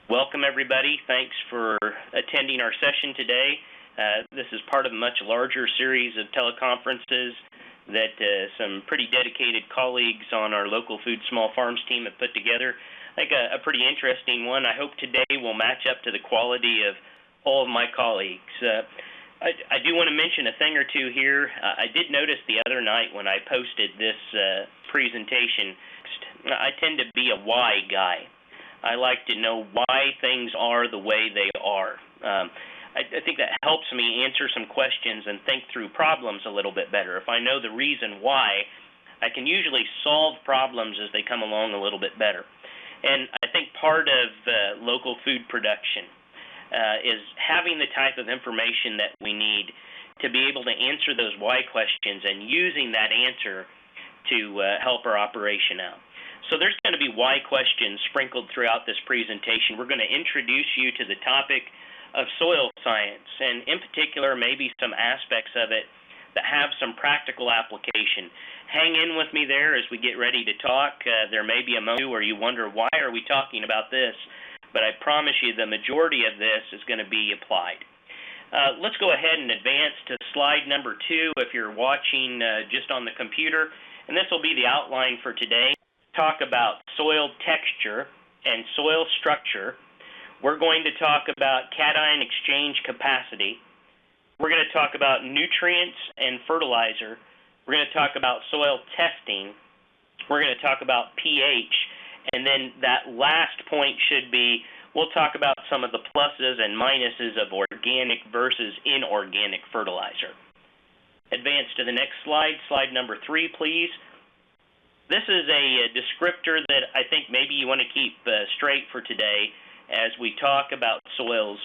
Welcome, everybody. Thanks for attending our session today. This is part of a much larger series of teleconferences that some pretty dedicated colleagues on our local food small farms team have put together. I think a pretty interesting one. I hope today will match up to the quality of all of my colleagues. I do want to mention a thing or two here. I did notice the other night when I posted this presentation, I tend to be a why guy. I like to know why things are the way they are. I think that helps me answer some questions and think through problems a little bit better. If I know the reason why, I can usually solve problems as they come along a little bit better. And I think part of local food production is having the type of information that we need to be able to answer those why questions and using that answer to help our operation out. So there's going to be why questions sprinkled throughout this presentation. We're going to introduce you to the topic of soil science, and in particular maybe some aspects of it that have some practical application. Hang in with me there as we get ready to talk. There may be a moment where you wonder, why are we talking about this? But I promise you the majority of this is going to be applied. Let's go ahead and advance to slide number 2 if you're watching just on the computer, and this will be the outline for today. Talk about soil texture and soil structure. We're going to talk about cation exchange capacity. We're going to talk about nutrients and fertilizer. We're going to talk about soil testing. We're going to talk about pH. And then that last point should be, we'll talk about some of the pluses and minuses of organic versus inorganic fertilizer. Advance to the next slide, slide number 3, please. This is a descriptor that I think maybe you want to keep straight for today as we talk about soils,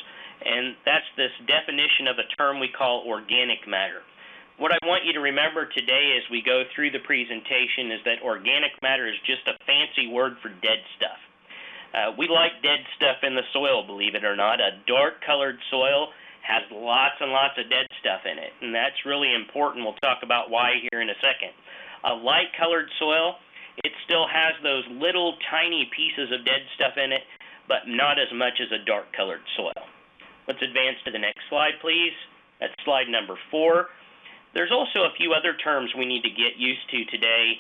and that's this definition of a term we call organic matter. What I want you to remember today as we go through the presentation is that organic matter is just a fancy word for dead stuff. We like dead stuff in the soil, believe it or not. A dark-colored soil has lots and lots of dead stuff in it, and that's really important. We'll talk about why here in a second. A light-colored soil, it still has those little tiny pieces of dead stuff in it, but not as much as a dark-colored soil. Let's advance to the next slide, please. That's slide number 4. There's also a few other terms we need to get used to today.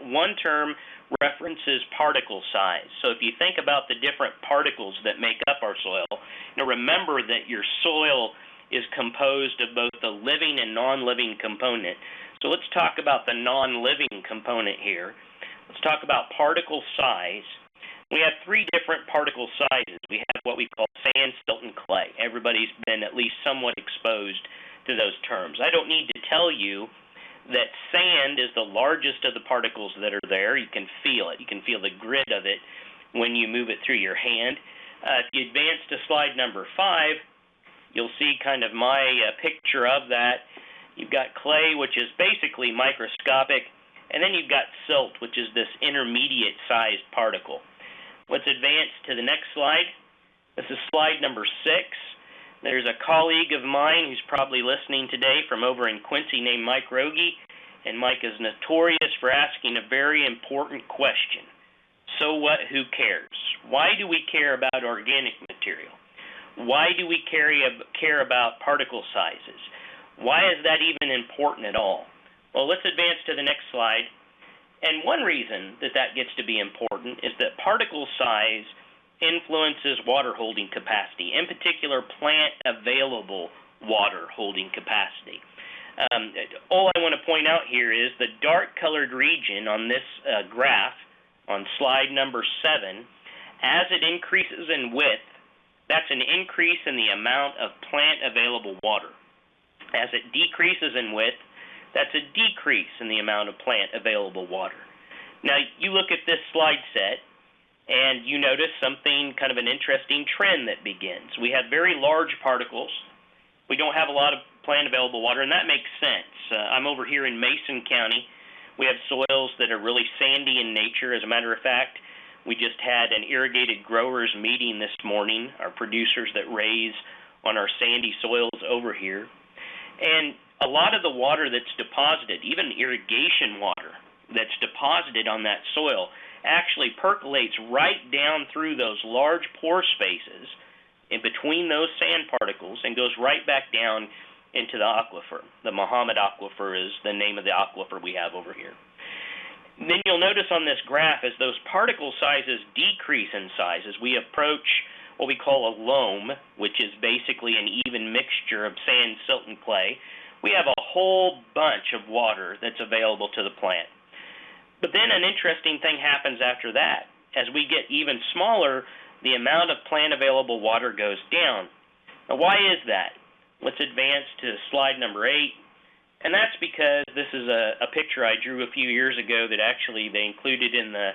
One term references particle size. So if you think about the different particles that make up our soil, remember that your soil is composed of both the living and non-living component. So let's talk about the non-living component here. Let's talk about particle size. We have 3 different particle sizes. We have what we call sand, silt, and clay. Everybody's been at least somewhat exposed to those terms. I don't need to tell you that sand is the largest of the particles that are there. You can feel it. You can feel the grit of it when you move it through your hand. If you advance to slide number 5, you'll see kind of my picture of that. You've got clay, which is basically microscopic, and then you've got silt, which is this intermediate-sized particle. Let's advance to the next slide. This is slide number 6. There's a colleague of mine who's probably listening today from over in Quincy named Mike Rogie, and Mike is notorious for asking a very important question. So what? Who cares? Why do we care about organic material? Why do we care about particle sizes? Why is that even important at all? Well, let's advance to the next slide. And one reason that that gets to be important is that particle size influences water holding capacity, in particular plant available water holding capacity. All I want to point out here is the dark colored region on this graph on slide number 7, as it increases in width, that's an increase in the amount of plant available water. As it decreases in width, that's a decrease in the amount of plant available water. Now, you look at this slide set, and you notice something, kind of an interesting trend that begins. We have very large particles. We don't have a lot of plant available water, and that makes sense. I'm over here in Mason County. We have soils that are really sandy in nature. As a matter of fact, we just had an irrigated growers meeting this morning, our producers that raise on our sandy soils over here. And a lot of the water that's deposited, even irrigation water that's deposited on that soil, actually percolates right down through those large pore spaces in between those sand particles and goes right back down into the aquifer. The Muhammad Aquifer is the name of the aquifer we have over here. Then you'll notice on this graph as those particle sizes decrease in size as we approach what we call a loam, which is basically an even mixture of sand, silt, and clay, we have a whole bunch of water that's available to the plant. But then an interesting thing happens after that. As we get even smaller, the amount of plant available water goes down. Now, why is that? Let's advance to slide number 8. And that's because this is a picture I drew a few years ago that actually they included in the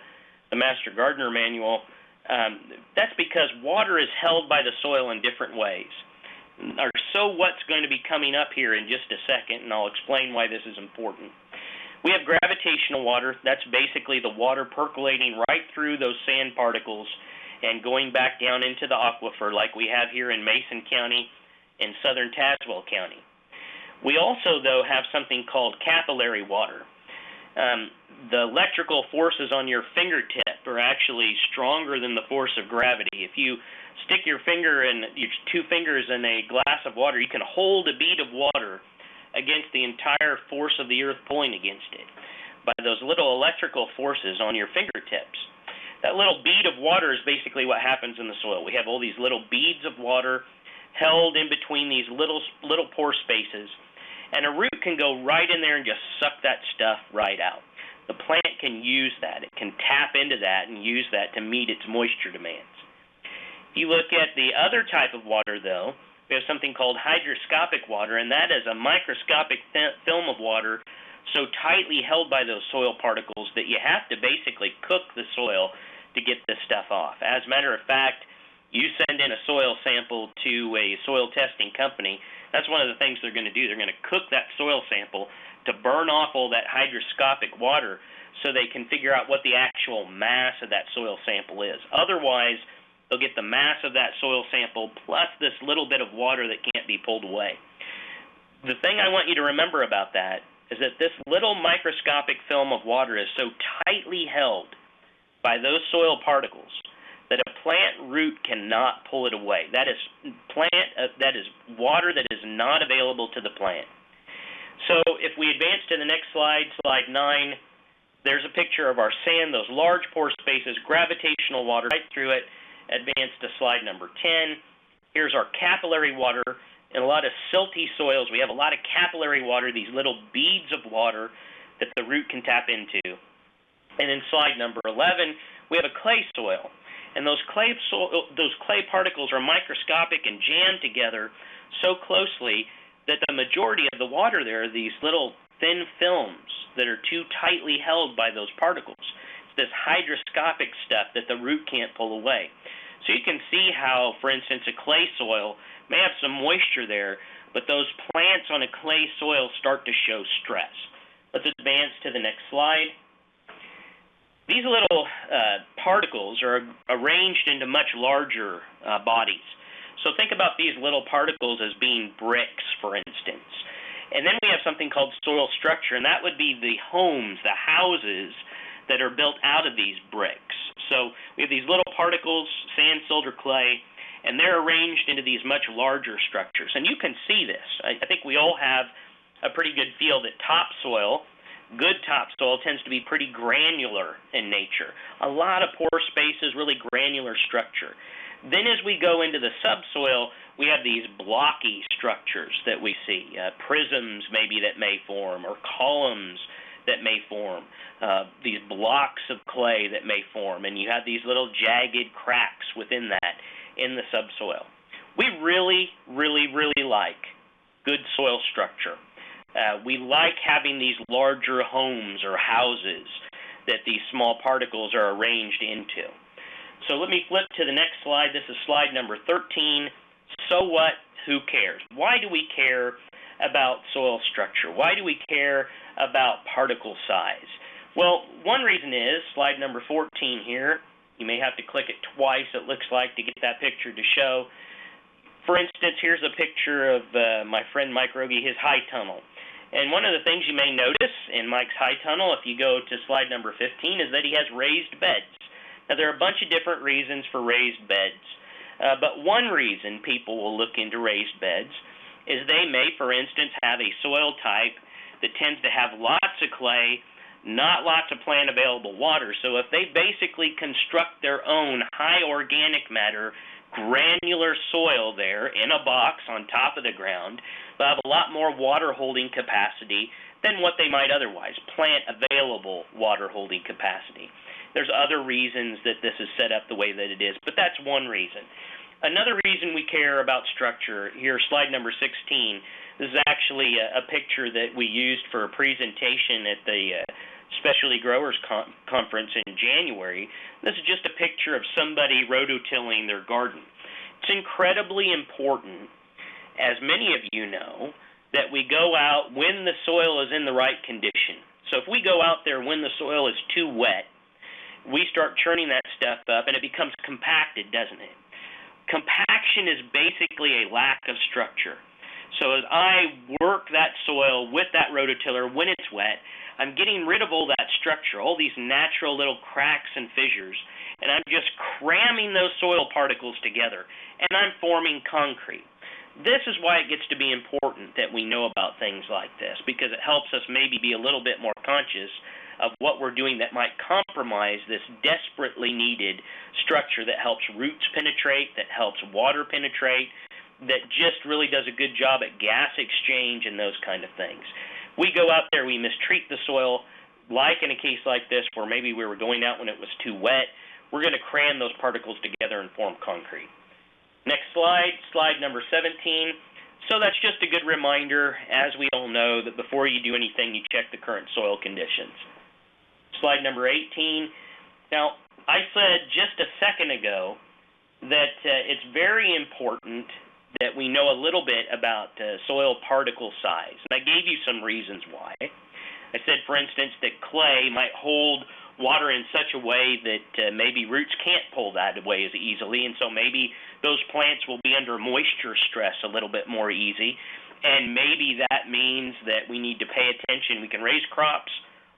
Master Gardener Manual. That's because water is held by the soil in different ways. So what's going to be coming up here in just a second, and I'll explain why this is important. We have gravitational water. That's basically the water percolating right through those sand particles and going back down into the aquifer like we have here in Mason County and southern Tazewell County. We also, though, have something called capillary water. The electrical forces on your fingertip are actually stronger than the force of gravity. If you stick your two fingers in a glass of water, you can hold a bead of water against the entire force of the earth pulling against it by those little electrical forces on your fingertips. That little bead of water is basically what happens in the soil. We have all these little beads of water held in between these little pore spaces, and a root can go right in there and just suck that stuff right out. The plant can use that. It can tap into that and use that to meet its moisture demands. If you look at the other type of water, though, we have something called hygroscopic water, and that is a microscopic film of water so tightly held by those soil particles that you have to basically cook the soil to get this stuff off. As a matter of fact, you send in a soil sample to a soil testing company, that's one of the things they're going to do. They're going to cook that soil sample to burn off all that hygroscopic water so they can figure out what the actual mass of that soil sample is. Otherwise, they'll get the mass of that soil sample plus this little bit of water that can't be pulled away. The thing I want you to remember about that is that this little microscopic film of water is so tightly held by those soil particles that a plant root cannot pull it away. That is water that is not available to the plant. So if we advance to the next slide, slide 9, there's a picture of our sand, those large pore spaces, gravitational water right through it. Advance to slide number 10. Here's our capillary water. In a lot of silty soils, we have a lot of capillary water, these little beads of water that the root can tap into. And in slide number 11, we have a clay soil. And those clay particles are microscopic and jammed together so closely that the majority of the water there are these little thin films that are too tightly held by those particles. It's this hygroscopic stuff that the root can't pull away. So you can see how, for instance, a clay soil may have some moisture there, but those plants on a clay soil start to show stress. Let's advance to the next slide. These little particles are arranged into much larger bodies. So think about these little particles as being bricks, for instance. And then we have something called soil structure, and that would be the homes, the houses that are built out of these bricks. So we have these little particles, sand, silt, or clay, and they're arranged into these much larger structures. And you can see this. I think we all have a pretty good feel that topsoil, good topsoil, tends to be pretty granular in nature. A lot of pore spaces, really granular structure. Then as we go into the subsoil, we have these blocky structures that we see, prisms maybe that may form, or columns that may form, these blocks of clay that may form, and you have these little jagged cracks within that in the subsoil. We really, really, really like good soil structure. We like having these larger homes or houses that these small particles are arranged into. So let me flip to the next slide. This is slide number 13. So what? Who cares? Why do we care about soil structure? Why do we care about particle size? Well, one reason is, slide number 14 here, you may have to click it twice, it looks like, to get that picture to show. For instance, here's a picture of my friend Mike Rogie, his high tunnel. And one of the things you may notice in Mike's high tunnel, if you go to slide number 15, is that he has raised beds. Now, there are a bunch of different reasons for raised beds, but one reason people will look into raised beds is they may, for instance, have a soil type that tends to have lots of clay, not lots of plant available water. So if they basically construct their own high organic matter granular soil there in a box on top of the ground, they'll have a lot more water holding capacity than what they might otherwise, plant available water holding capacity. There's other reasons that this is set up the way that it is, but that's one reason. Another reason we care about structure, here, slide number 16, this is actually a picture that we used for a presentation at the Specialty Growers Conference in January. This is just a picture of somebody rototilling their garden. It's incredibly important, as many of you know, that we go out when the soil is in the right condition. So if we go out there when the soil is too wet, we start churning that stuff up and it becomes compacted, doesn't it? Compaction is basically a lack of structure. So as I work that soil with that rototiller when it's wet, I'm getting rid of all that structure, all these natural little cracks and fissures, and I'm just cramming those soil particles together, and I'm forming concrete. This is why it gets to be important that we know about things like this, because it helps us maybe be a little bit more conscious of what we're doing that might compromise this desperately needed structure that helps roots penetrate, that helps water penetrate, that just really does a good job at gas exchange and those kind of things. We go out there, we mistreat the soil, like in a case like this where maybe we were going out when it was too wet, we're going to cram those particles together and form concrete. Next slide, slide number 17. So that's just a good reminder, as we all know, that before you do anything, you check the current soil conditions. Slide number 18. Now, I said just a second ago that it's very important that we know a little bit about soil particle size. And I gave you some reasons why. I said, for instance, that clay might hold water in such a way that maybe roots can't pull that away as easily, and so maybe those plants will be under moisture stress a little bit more easy, and maybe that means that we need to pay attention. We can raise crops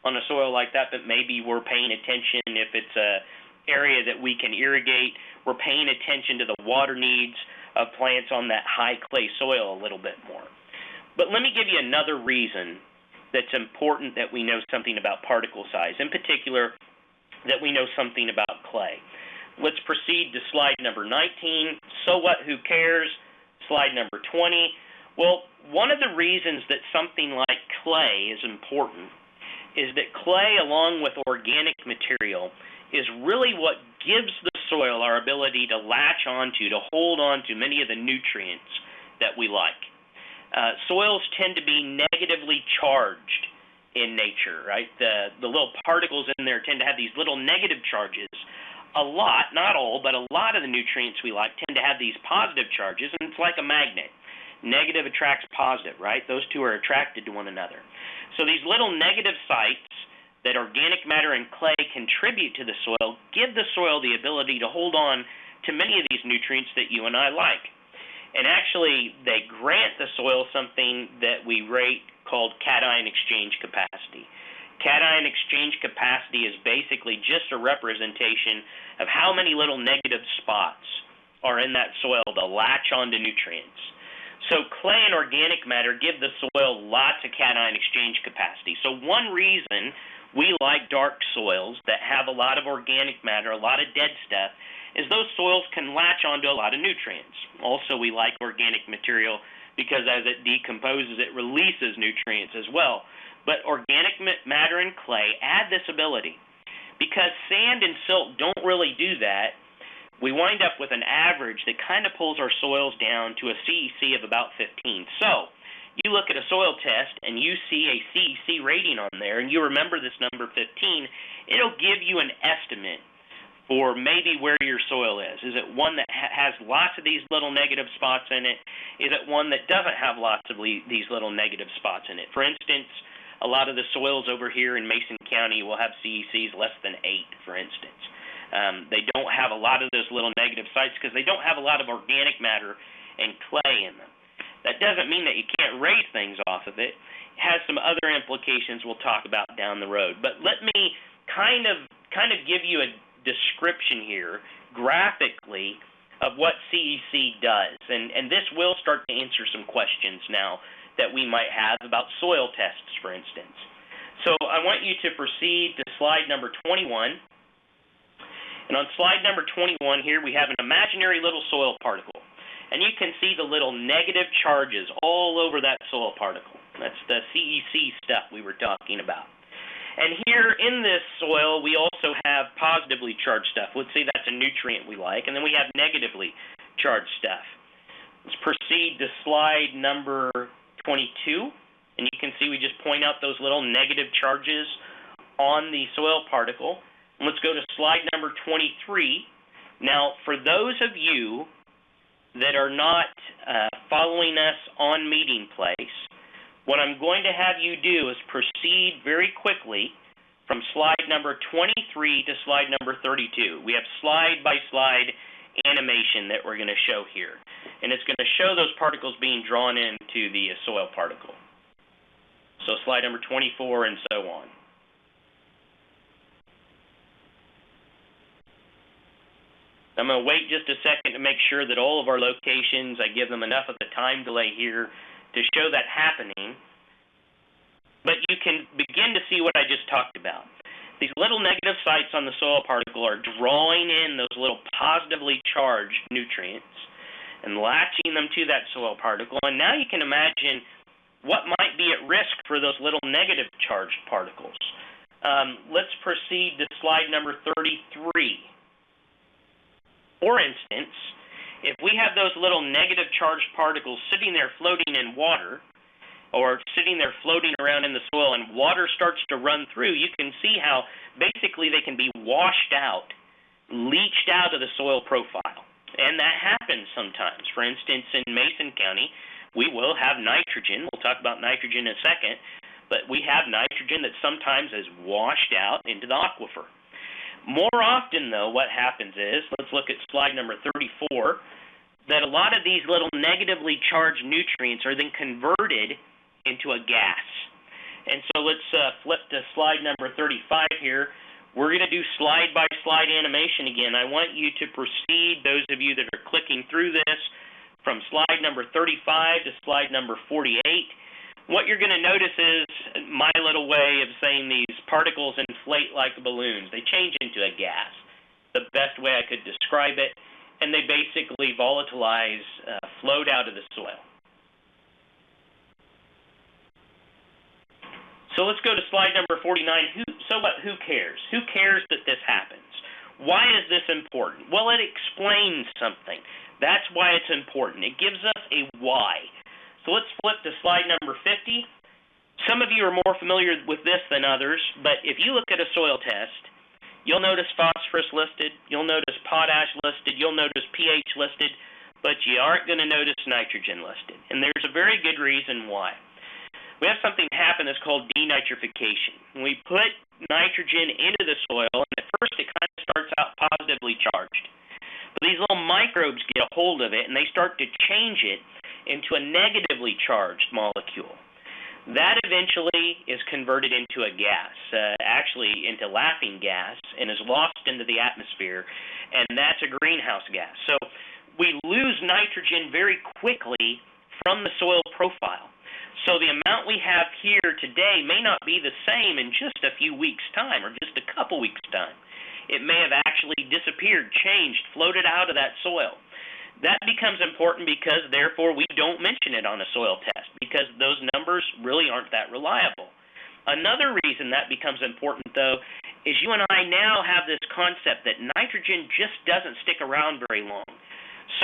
on a soil like that, but maybe we're paying attention if it's an area that we can irrigate. We're paying attention to the water needs of plants on that high clay soil a little bit more. But let me give you another reason that's important that we know something about particle size, in particular that we know something about clay. Let's proceed to slide number 19. So what, who cares? Slide number 20. Well, one of the reasons that something like clay is important is that clay, along with organic material, is really what gives the soil our ability to latch onto, to hold on to many of the nutrients that we like. Soils tend to be negatively charged in nature, right? The little particles in there tend to have these little negative charges. A lot, not all, but a lot of the nutrients we like tend to have these positive charges, and it's like a magnet. Negative attracts positive, right? Those two are attracted to one another. So these little negative sites that organic matter and clay contribute to the soil give the soil the ability to hold on to many of these nutrients that you and I like. And actually, they grant the soil something that we rate called cation exchange capacity. Cation exchange capacity is basically just a representation of how many little negative spots are in that soil to latch onto nutrients. So clay and organic matter give the soil lots of cation exchange capacity. So one reason we like dark soils that have a lot of organic matter, a lot of dead stuff, is those soils can latch onto a lot of nutrients. Also, we like organic material because as it decomposes, it releases nutrients as well. But organic matter and clay add this ability. Because sand and silt don't really do that, we wind up with an average that kind of pulls our soils down to a CEC of about 15. So you look at a soil test and you see a CEC rating on there, and you remember this number 15, it'll give you an estimate for maybe where your soil is. Is it one that has lots of these little negative spots in it? Is it one that doesn't have lots of these little negative spots in it? For instance, a lot of the soils over here in Mason County will have CECs less than 8, for instance. They don't have a lot of those little negative sites because they don't have a lot of organic matter and clay in them. That doesn't mean that you can't raise things off of it. It has some other implications we'll talk about down the road. But let me kind of give you a description here, graphically, of what CEC does. And this will start to answer some questions now that we might have about soil tests, for instance. So I want you to proceed to slide number 21. And on slide number 21 here, we have an imaginary little soil particle. And you can see the little negative charges all over that soil particle. That's the CEC stuff we were talking about. And here in this soil, we also have positively charged stuff. Let's say that's a nutrient we like. And then we have negatively charged stuff. Let's proceed to slide number 22. And you can see we just point out those little negative charges on the soil particle. And let's go to slide number 23. Now, for those of you that are not following us on Meeting Place, what I'm going to have you do is proceed very quickly from slide number 23 to slide number 32. We have slide-by-slide animation that we're going to show here. And it's going to show those particles being drawn into the soil particle. So slide number 24 and so on. I'm going to wait just a second to make sure that all of our locations, I give them enough of the time delay here to show that happening. But you can begin to see what I just talked about. These little negative sites on the soil particle are drawing in those little positively charged nutrients and latching them to that soil particle. And now you can imagine what might be at risk for those little negative charged particles. Let's proceed to slide number 33. For instance, if we have those little negative charged particles sitting there floating in water, or sitting there floating around in the soil, and water starts to run through, you can see how basically they can be washed out, leached out of the soil profile. And that happens sometimes. For instance, in Mason County, we will have nitrogen. We'll talk about nitrogen in a second, but we have nitrogen that sometimes is washed out into the aquifer. More often, though, what happens is, let's look at slide number 34, that a lot of these little negatively charged nutrients are then converted into a gas. And so let's flip to slide number 35 here. We're going to do slide-by-slide animation again. I want you to proceed, those of you that are clicking through this, from slide number 35 to slide number 48. What you're going to notice is my little way of saying these particles inflate like balloons. They change into a gas, the best way I could describe it, and they basically volatilize, float out of the soil. So let's go to slide number 49. Who cares? Who cares that this happens? Why is this important? Well, it explains something. That's why it's important. It gives us a why. So let's flip to slide number 50. Some of you are more familiar with this than others, but if you look at a soil test, you'll notice phosphorus listed, you'll notice potash listed, you'll notice pH listed, but you aren't going to notice nitrogen listed. And there's a very good reason why. We have something happen that's called denitrification. When we put nitrogen into the soil, and at first it kind of starts out positively charged. But these little microbes get a hold of it, and they start to change it into a negatively charged molecule. That eventually is converted into a gas, actually into laughing gas, and is lost into the atmosphere, and that's a greenhouse gas. So we lose nitrogen very quickly from the soil profile. So the amount we have here today may not be the same in just a few weeks' time or just a couple weeks' time. It may have actually disappeared, changed, floated out of that soil. That becomes important because, therefore, we don't mention it on a soil test because those numbers really aren't that reliable. Another reason that becomes important, though, is you and I now have this concept that nitrogen just doesn't stick around very long.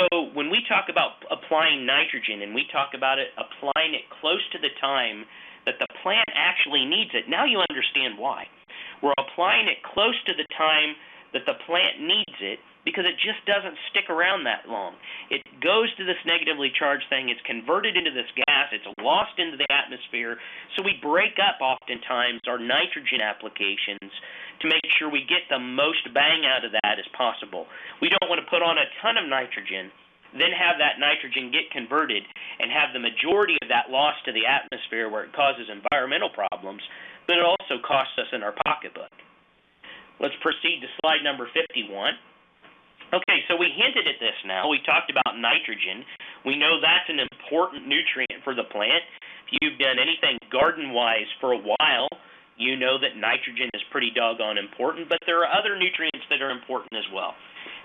So when we talk about applying nitrogen and we talk about it applying it close to the time that the plant actually needs it, now you understand why. We're applying it close to the time that the plant needs it because it just doesn't stick around that long. It goes to this negatively charged thing, it's converted into this gas, it's lost into the atmosphere, so we break up oftentimes our nitrogen applications to make sure we get the most bang out of that as possible. We don't want to put on a ton of nitrogen then have that nitrogen get converted and have the majority of that lost to the atmosphere where it causes environmental problems, but it also costs us in our pocketbook. Let's proceed to slide number 51. Okay, so we hinted at this now. We talked about nitrogen. We know that's an important nutrient for the plant. If you've done anything garden-wise for a while, you know that nitrogen is pretty doggone important, but there are other nutrients that are important as well.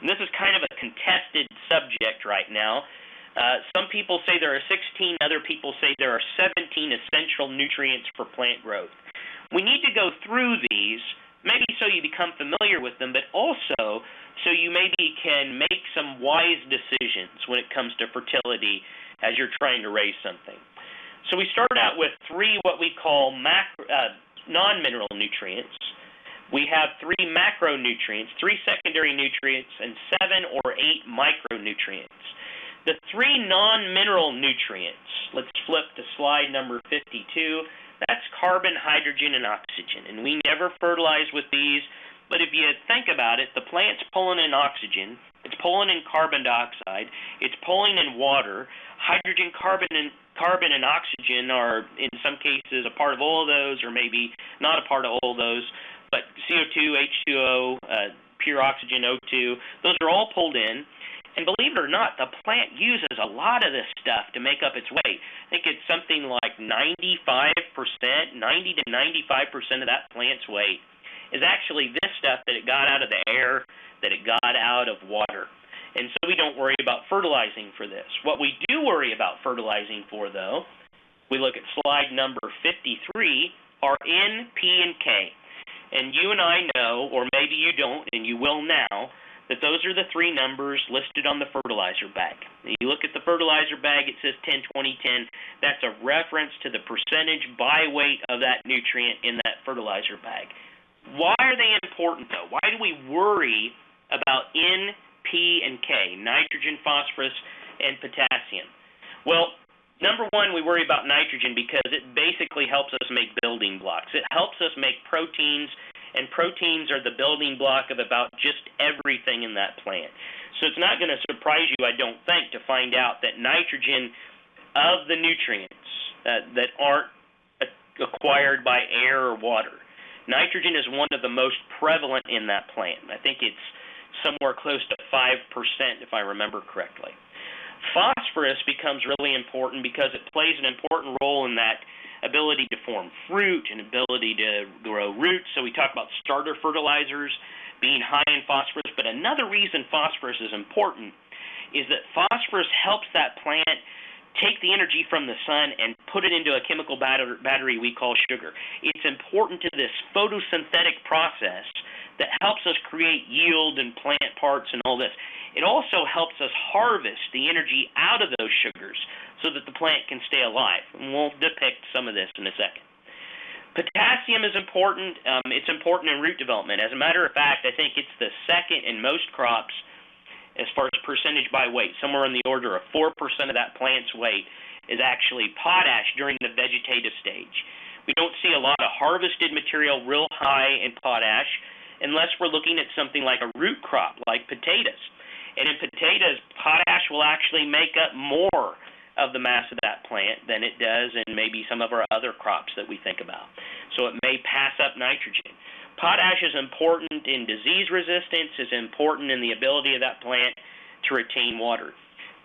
And this is kind of a contested subject right now. Some people say there are 16, other people say there are 17 essential nutrients for plant growth. We need to go through these, maybe so you become familiar with them, but also so you maybe can make some wise decisions when it comes to fertility as you're trying to raise something. So we start out with 3 what we call non-mineral nutrients. We have 3 macronutrients, 3 secondary nutrients, and 7 or 8 micronutrients. The 3 non-mineral nutrients, let's flip to slide number 52, that's carbon, hydrogen, and oxygen. And we never fertilize with these, but if you think about it, the plant's pulling in oxygen, it's pulling in carbon dioxide, it's pulling in water. Hydrogen, carbon, and oxygen are, in some cases, a part of all of those, or maybe not a part of all of those. But CO2, H2O, pure oxygen, O2, those are all pulled in. And believe it or not, the plant uses a lot of this stuff to make up its weight. I think it's something like 95%, 90 to 95% of that plant's weight is actually this stuff that it got out of the air, that it got out of water. And so we don't worry about fertilizing for this. What we do worry about fertilizing for, though, we look at slide number 53, are N, P, and K. And you and I know, or maybe you don't, and you will now, that those are the 3 numbers listed on the fertilizer bag. You look at the fertilizer bag, it says 10, 20, 10. That's a reference to the percentage by weight of that nutrient in that fertilizer bag. Why are they important, though? Why do we worry about N, P, and K, nitrogen, phosphorus, and potassium? Well, number one, we worry about nitrogen because it basically helps us make building blocks. It helps us make proteins, and proteins are the building block of about just everything in that plant. So it's not going to surprise you, I don't think, to find out that nitrogen, of the nutrients that aren't acquired by air or water, nitrogen is one of the most prevalent in that plant. I think it's somewhere close to 5%, if I remember correctly. Phosphorus becomes really important because it plays an important role in that ability to form fruit and ability to grow roots. So we talk about starter fertilizers being high in phosphorus. But another reason phosphorus is important is that phosphorus helps that plant take the energy from the sun and put it into a chemical battery we call sugar. It's important to this photosynthetic process that helps us create yield and plant parts and all this. It also helps us harvest the energy out of those sugars so that the plant can stay alive. And we'll depict some of this in a second. Potassium is important. It's important in root development. As a matter of fact, I think it's the second in most crops as far as percentage by weight. Somewhere in the order of 4% of that plant's weight is actually potash during the vegetative stage. We don't see a lot of harvested material real high in potash unless we're looking at something like a root crop, like potatoes. And in potatoes, potash will actually make up more of the mass of that plant than it does in maybe some of our other crops that we think about. So it may pass up nitrogen. Potash is important in disease resistance, is important in the ability of that plant to retain water.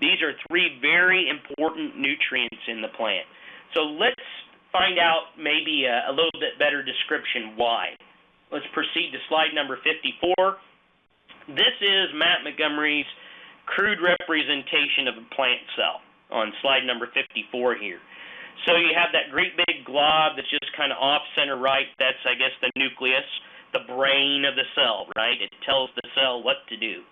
These are 3 very important nutrients in the plant. So let's find out maybe a little bit better description why. Let's proceed to slide number 54. This is Matt Montgomery's crude representation of a plant cell on slide number 54 here. So you have that great big glob that's just kind of off-center right. That's, I guess, the nucleus, the brain of the cell, right? It tells the cell what to do.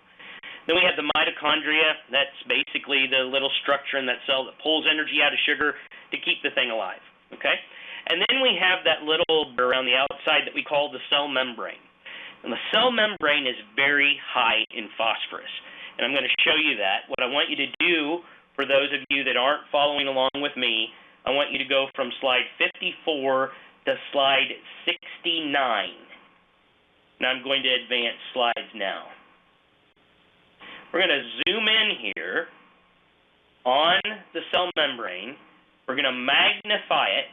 Then we have the mitochondria. That's basically the little structure in that cell that pulls energy out of sugar to keep the thing alive, okay? And then we have that little around the outside that we call the cell membrane. And the cell membrane is very high in phosphorus. And I'm going to show you that. What I want you to do, for those of you that aren't following along with me, I want you to go from slide 54 to slide 69. Now I'm going to advance slides now. We're going to zoom in here on the cell membrane. We're going to magnify it,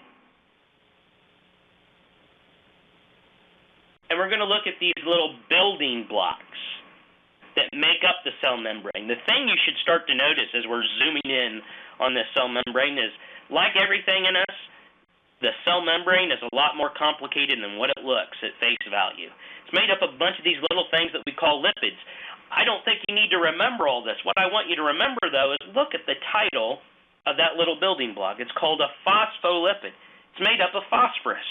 and we're going to look at these little building blocks that make up the cell membrane. The thing you should start to notice as we're zooming in on this cell membrane is, like everything in us, the cell membrane is a lot more complicated than what it looks at face value. It's made up of a bunch of these little things that we call lipids. I don't think you need to remember all this. What I want you to remember, though, is look at the title of that little building block. It's called a phospholipid. It's made up of phosphorus.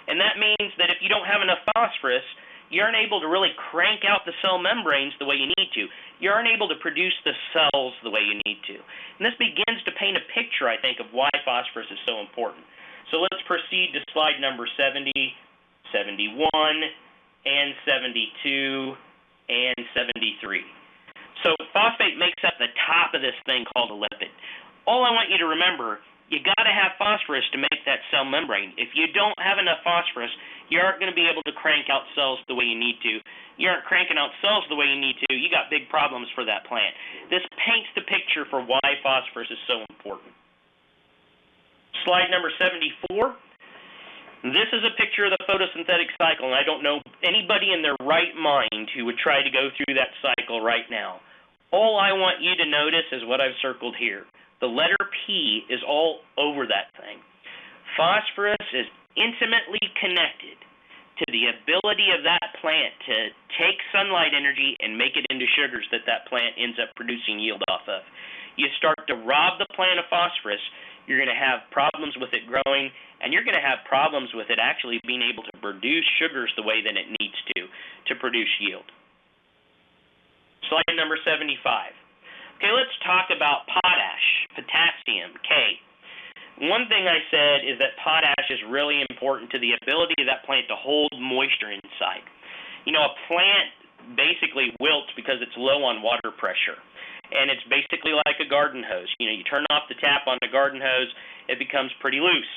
And that means that if you don't have enough phosphorus, you aren't able to really crank out the cell membranes the way you need to. You aren't able to produce the cells the way you need to. And this begins to paint a picture, I think, of why phosphorus is so important. So let's proceed to slide number 70, 71, and 72, and 73. So phosphate makes up the top of this thing called a lipid. All I want you to remember, you got to have phosphorus to make that cell membrane. If you don't have enough phosphorus, you aren't going to be able to crank out cells the way you need to. You aren't cranking out cells the way you need to. You got big problems for that plant. This paints the picture for why phosphorus is so important. Slide number 74. This is a picture of the photosynthetic cycle, and I don't know anybody in their right mind who would try to go through that cycle right now. All I want you to notice is what I've circled here. The letter P is all over that thing. Phosphorus is intimately connected to the ability of that plant to take sunlight energy and make it into sugars that that plant ends up producing yield off of. You start to rob the plant of phosphorus, you're going to have problems with it growing, and you're going to have problems with it actually being able to produce sugars the way that it needs to produce yield. Slide number 75. Okay, let's talk about potash, potassium, K. One thing I said is that potash is really important to the ability of that plant to hold moisture inside. You know, a plant basically wilts because it's low on water pressure. And it's basically like a garden hose. You know, you turn off the tap on the garden hose, it becomes pretty loose.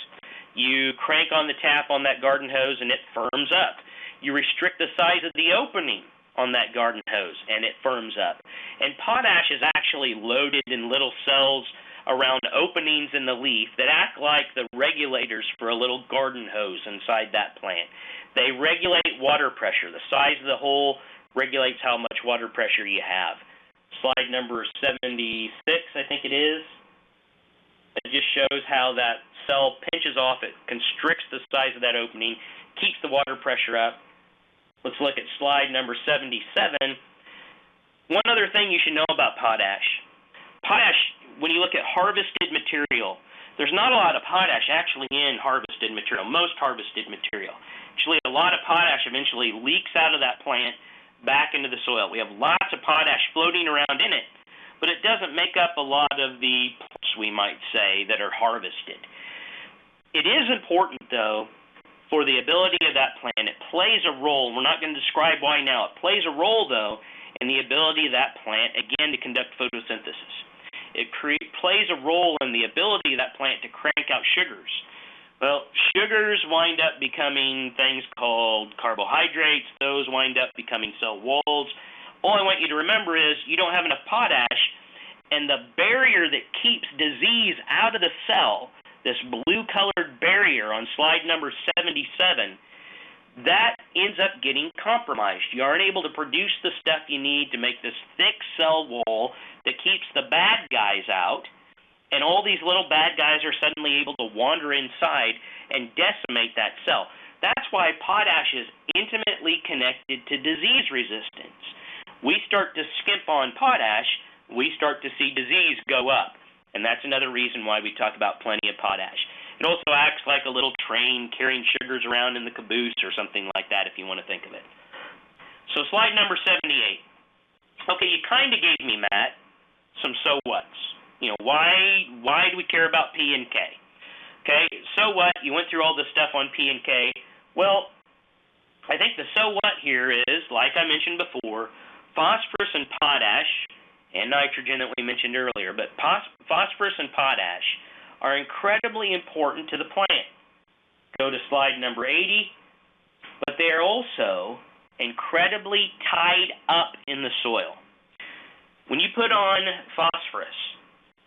You crank on the tap on that garden hose, and it firms up. You restrict the size of the opening on that garden hose, and it firms up. And potash is actually loaded in little cells around openings in the leaf that act like the regulators for a little garden hose inside that plant. They regulate water pressure. The size of the hole regulates how much water pressure you have. Slide number 76, I think it is. It just shows how that cell pinches off. It constricts the size of that opening, keeps the water pressure up. Let's look at slide number 77. One other thing you should know about potash. Potash, when you look at harvested material, there's not a lot of potash actually in harvested material, most harvested material. Actually, a lot of potash eventually leaks out of that plant back into the soil. We have lots of potash floating around in it, but it doesn't make up a lot of the plants, we might say, that are harvested. It is important, though, for the ability of that plant. It plays a role. We're not going to describe why now. It plays a role, though, in the ability of that plant, again, to conduct photosynthesis. It plays a role in the ability of that plant to crank out sugars. Well, sugars wind up becoming things called carbohydrates. Those wind up becoming cell walls. All I want you to remember is you don't have enough potash, and the barrier that keeps disease out of the cell, this blue-colored barrier on slide number 77, that ends up getting compromised. You aren't able to produce the stuff you need to make this thick cell wall that keeps the bad guys out. And all these little bad guys are suddenly able to wander inside and decimate that cell. That's why potash is intimately connected to disease resistance. We start to skimp on potash, we start to see disease go up. And that's another reason why we talk about plenty of potash. It also acts like a little train carrying sugars around in the caboose or something like that, if you want to think of it. So slide number 78. Okay, you kind of gave me, Matt, some so whats. You know, why do we care about P and K? Okay, so what? You went through all the stuff on P and K. Well, I think the so what here is, like I mentioned before, phosphorus and potash, and nitrogen that we mentioned earlier, but phosphorus and potash are incredibly important to the plant. Go to slide number 80, but they are also incredibly tied up in the soil. When you put on phosphorus,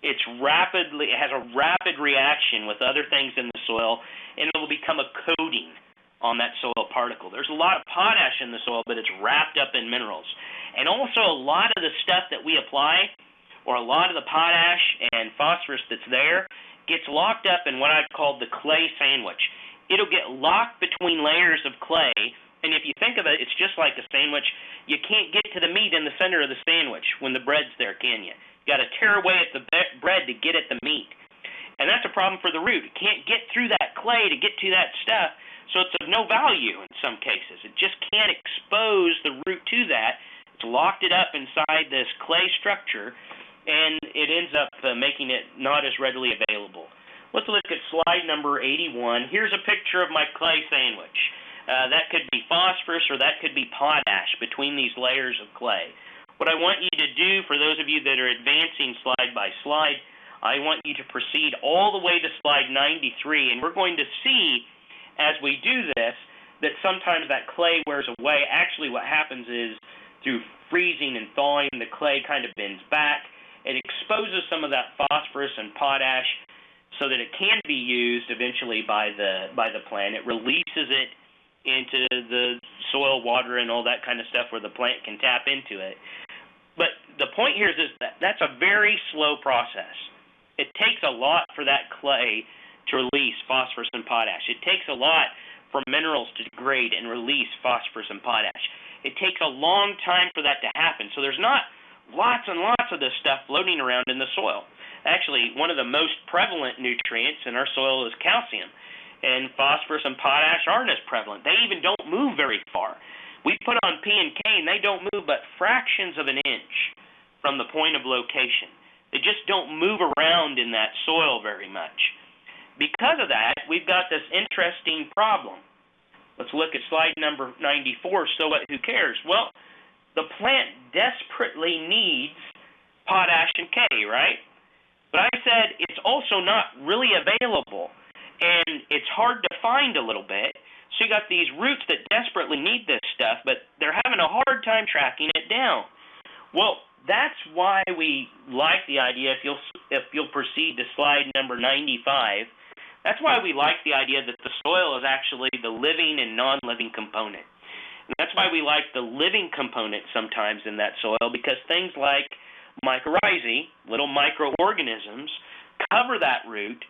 it has a rapid reaction with other things in the soil, and it will become a coating on that soil particle. There's a lot of potash in the soil, but it's wrapped up in minerals. And also a lot of the stuff that we apply, or a lot of the potash and phosphorus that's there, gets locked up in what I call the clay sandwich. It'll get locked between layers of clay, and if you think of it, it's just like a sandwich. You can't get to the meat in the center of the sandwich when the bread's there, can you? You got to tear away at the bread to get at the meat. And that's a problem for the root. It can't get through that clay to get to that stuff, so it's of no value in some cases. It just can't expose the root to that. It's locked it up inside this clay structure, and it ends up making it not as readily available. Let's look at slide number 81. Here's a picture of my clay sandwich. That could be phosphorus or that could be potash between these layers of clay. What I want you to do, for those of you that are advancing slide by slide, I want you to proceed all the way to slide 93, and we're going to see as we do this that sometimes that clay wears away. Actually, what happens is through freezing and thawing, the clay kind of bends back. It exposes some of that phosphorus and potash so that it can be used eventually by the plant. It releases it into the soil, water, and all that kind of stuff where the plant can tap into it. But the point here is that that's a very slow process. It takes a lot for that clay to release phosphorus and potash. It takes a lot for minerals to degrade and release phosphorus and potash. It takes a long time for that to happen. So there's not lots and lots of this stuff floating around in the soil. Actually, one of the most prevalent nutrients in our soil is calcium, and phosphorus and potash aren't as prevalent. They even don't move very far. We put on P and K, and they don't move but fractions of an inch from the point of location. They just don't move around in that soil very much. Because of that, we've got this interesting problem. Let's look at slide number 94. So what? Who cares? Well, the plant desperately needs potash and K, right? But I said it's also not really available, and it's hard to find a little bit. So you got these roots that desperately need this stuff, but they're having a hard time tracking it down. Well, that's why we like the idea, if you'll proceed to slide number 95, that's why we like the idea that the soil is actually the living and non-living component. And that's why we like the living component sometimes in that soil, because things like mycorrhizae, little microorganisms, cover that root.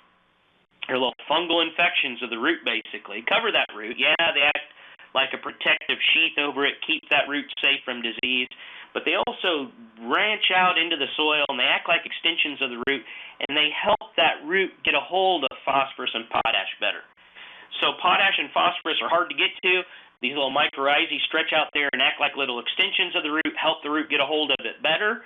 They're little fungal infections of the root, basically. Cover that root. Yeah, they act like a protective sheath over it, keep that root safe from disease. But they also branch out into the soil, and they act like extensions of the root, and they help that root get a hold of phosphorus and potash better. So potash and phosphorus are hard to get to. These little mycorrhizae stretch out there and act like little extensions of the root, help the root get a hold of it better.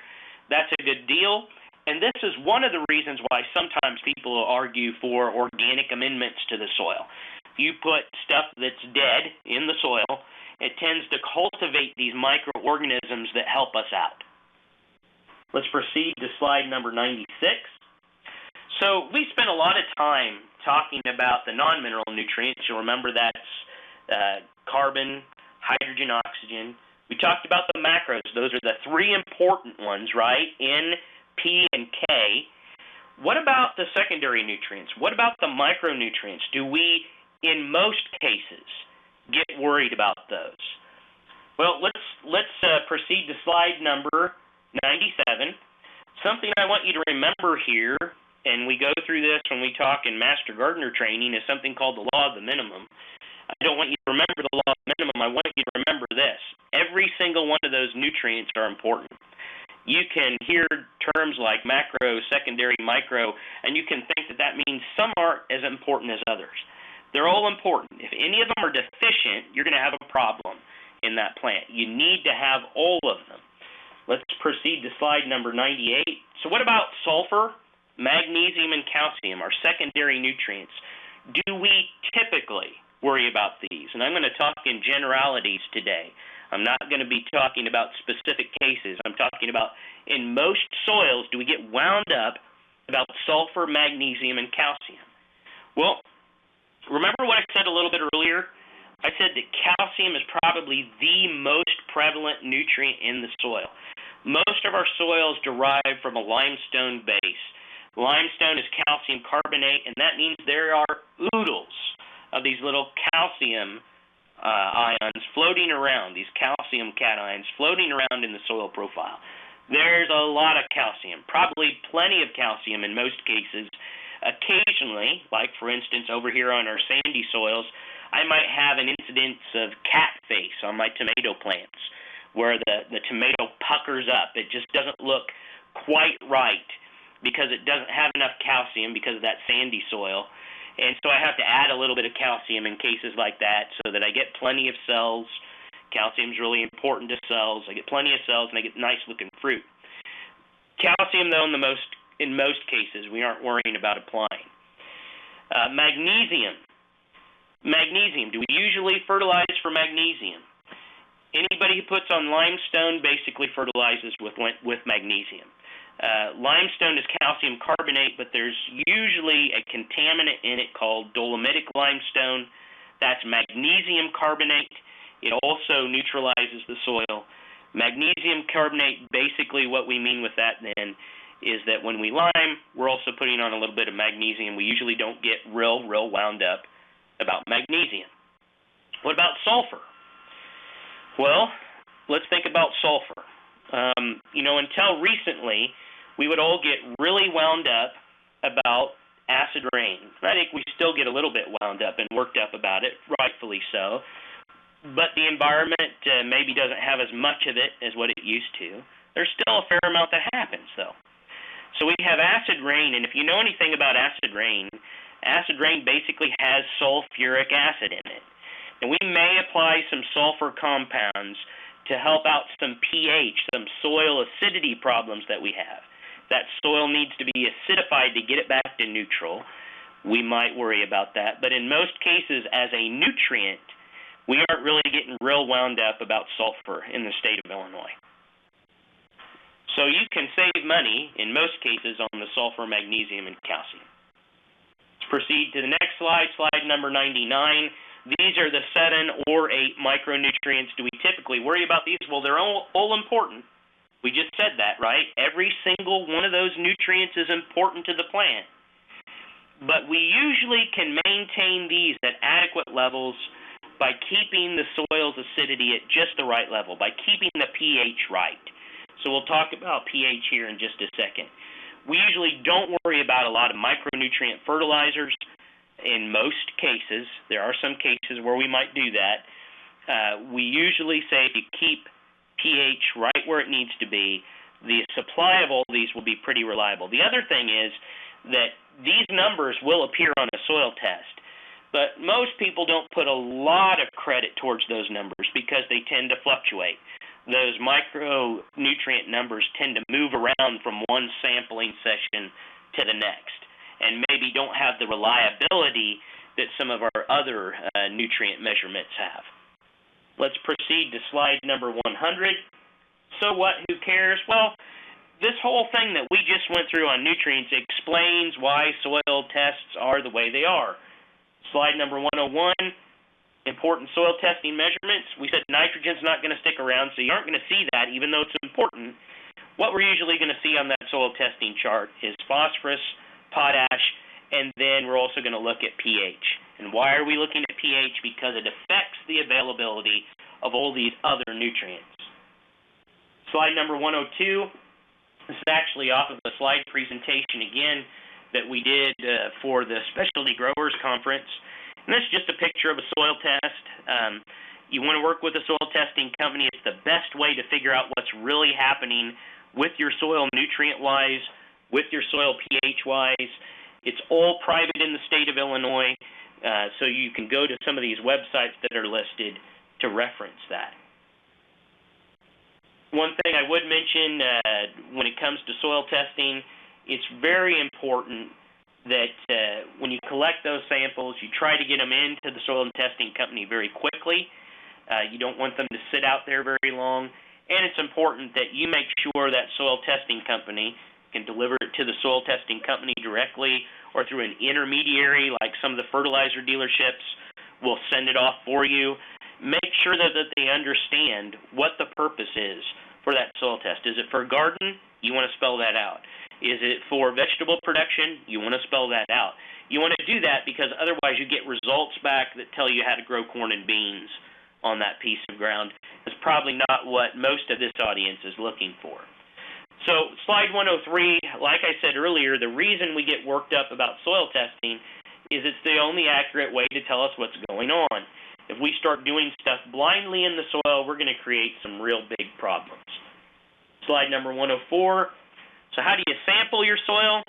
That's a good deal. And this is one of the reasons why sometimes people argue for organic amendments to the soil. If you put stuff that's dead in the soil, it tends to cultivate these microorganisms that help us out. Let's proceed to slide number 96. So we spent a lot of time talking about the non-mineral nutrients. You'll remember that's carbon, hydrogen, oxygen. We talked about the macros. Those are the three important ones, right? N, P, and K. What about the secondary nutrients? What about the micronutrients? Do we, in most cases, get worried about those? Well, let's proceed to slide number 97. Something I want you to remember here, and we go through this when we talk in Master Gardener training, is something called the law of the minimum. I don't want you to remember the law of the minimum. I want you to remember this. Every single one of those nutrients are important. You can hear terms like macro, secondary, micro, and you can think that that means some aren't as important as others. They're all important. If any of them are deficient, you're going to have a problem in that plant. You need to have all of them. Let's proceed to slide number 98. So what about sulfur, magnesium, and calcium, our secondary nutrients? Do we typically worry about these? And I'm going to talk in generalities today. I'm not going to be talking about specific cases. I'm talking about in most soils, do we get wound up about sulfur, magnesium, and calcium? Well, remember what I said a little bit earlier? I said that calcium is probably the most prevalent nutrient in the soil. Most of our soils derive from a limestone base. Limestone is calcium carbonate, and that means there are oodles of these little calcium ions floating around, these calcium cations floating around in the soil profile. There's a lot of calcium, probably plenty of calcium in most cases. Occasionally, like for instance over here on our sandy soils, I might have an incidence of cat face on my tomato plants, where the tomato puckers up. It just doesn't look quite right because it doesn't have enough calcium because of that sandy soil. And so I have to add a little bit of calcium in cases like that so that I get plenty of cells. Calcium is really important to cells. I get plenty of cells and I get nice looking fruit. Calcium, though, in most cases, we aren't worrying about applying. Magnesium. Magnesium. Do we usually fertilize for magnesium? Anybody who puts on limestone basically fertilizes with magnesium. Limestone is calcium carbonate, but there's usually a contaminant in it called dolomitic limestone. That's magnesium carbonate. It also neutralizes the soil. Magnesium carbonate, basically what we mean with that then is that when we lime, we're also putting on a little bit of magnesium. We usually don't get real wound up about magnesium. What about sulfur? Well, let's think about sulfur. Until recently, we would all get really wound up about acid rain. I think we still get a little bit wound up and worked up about it, rightfully so. But the environment maybe doesn't have as much of it as what it used to. There's still a fair amount that happens, though. So we have acid rain, and if you know anything about acid rain basically has sulfuric acid in it. And we may apply some sulfur compounds to help out some pH, some soil acidity problems that we have. That soil needs to be acidified to get it back to neutral. We might worry about that. But in most cases, as a nutrient, we aren't really getting real wound up about sulfur in the state of Illinois. So you can save money, in most cases, on the sulfur, magnesium, and calcium. Let's proceed to the next slide, slide number 99. These are the 7 or 8 micronutrients. Do we typically worry about these? Well, they're all important. We just said that, right? Every single one of those nutrients is important to the plant. But we usually can maintain these at adequate levels by keeping the soil's acidity at just the right level, by keeping the pH right. So we'll talk about pH here in just a second. We usually don't worry about a lot of micronutrient fertilizers. In most cases, there are some cases where we might do that. We usually say to keep pH right where it needs to be. The supply of all these will be pretty reliable. The other thing is that these numbers will appear on a soil test, but most people don't put a lot of credit towards those numbers because they tend to fluctuate. Those micronutrient numbers tend to move around from one sampling session to the next, and maybe don't have the reliability that some of our other nutrient measurements have. Let's proceed to slide number 100. So what? Who cares? Well, this whole thing that we just went through on nutrients explains why soil tests are the way they are. Slide number 101, important soil testing measurements. We said nitrogen's not going to stick around, so you aren't going to see that even though it's important. What we're usually going to see on that soil testing chart is phosphorus, potash, and then we're also going to look at pH. And why are we looking at pH? Because it affects the availability of all these other nutrients. Slide number 102. This is actually off of a slide presentation again that we did for the Specialty Growers Conference. And this is just a picture of a soil test. You want to work with a soil testing company. It's the best way to figure out what's really happening with your soil nutrient-wise, with your soil pH-wise. It's all private in the state of Illinois, so you can go to some of these websites that are listed to reference that. One thing I would mention when it comes to soil testing, it's very important that when you collect those samples, you try to get them into the soil testing company very quickly. You don't want them to sit out there very long. And it's important that you make sure that soil testing company can deliver it to the soil testing company directly or through an intermediary like some of the fertilizer dealerships will send it off for you. Make sure that they understand what the purpose is for that soil test. Is it for a garden? You want to spell that out. Is it for vegetable production? You want to spell that out. You want to do that because otherwise you get results back that tell you how to grow corn and beans on that piece of ground. It's probably not what most of this audience is looking for. So slide 103, like I said earlier, the reason we get worked up about soil testing is it's the only accurate way to tell us what's going on. If we start doing stuff blindly in the soil, we're going to create some real big problems. Slide number 104. So how do you sample your soil?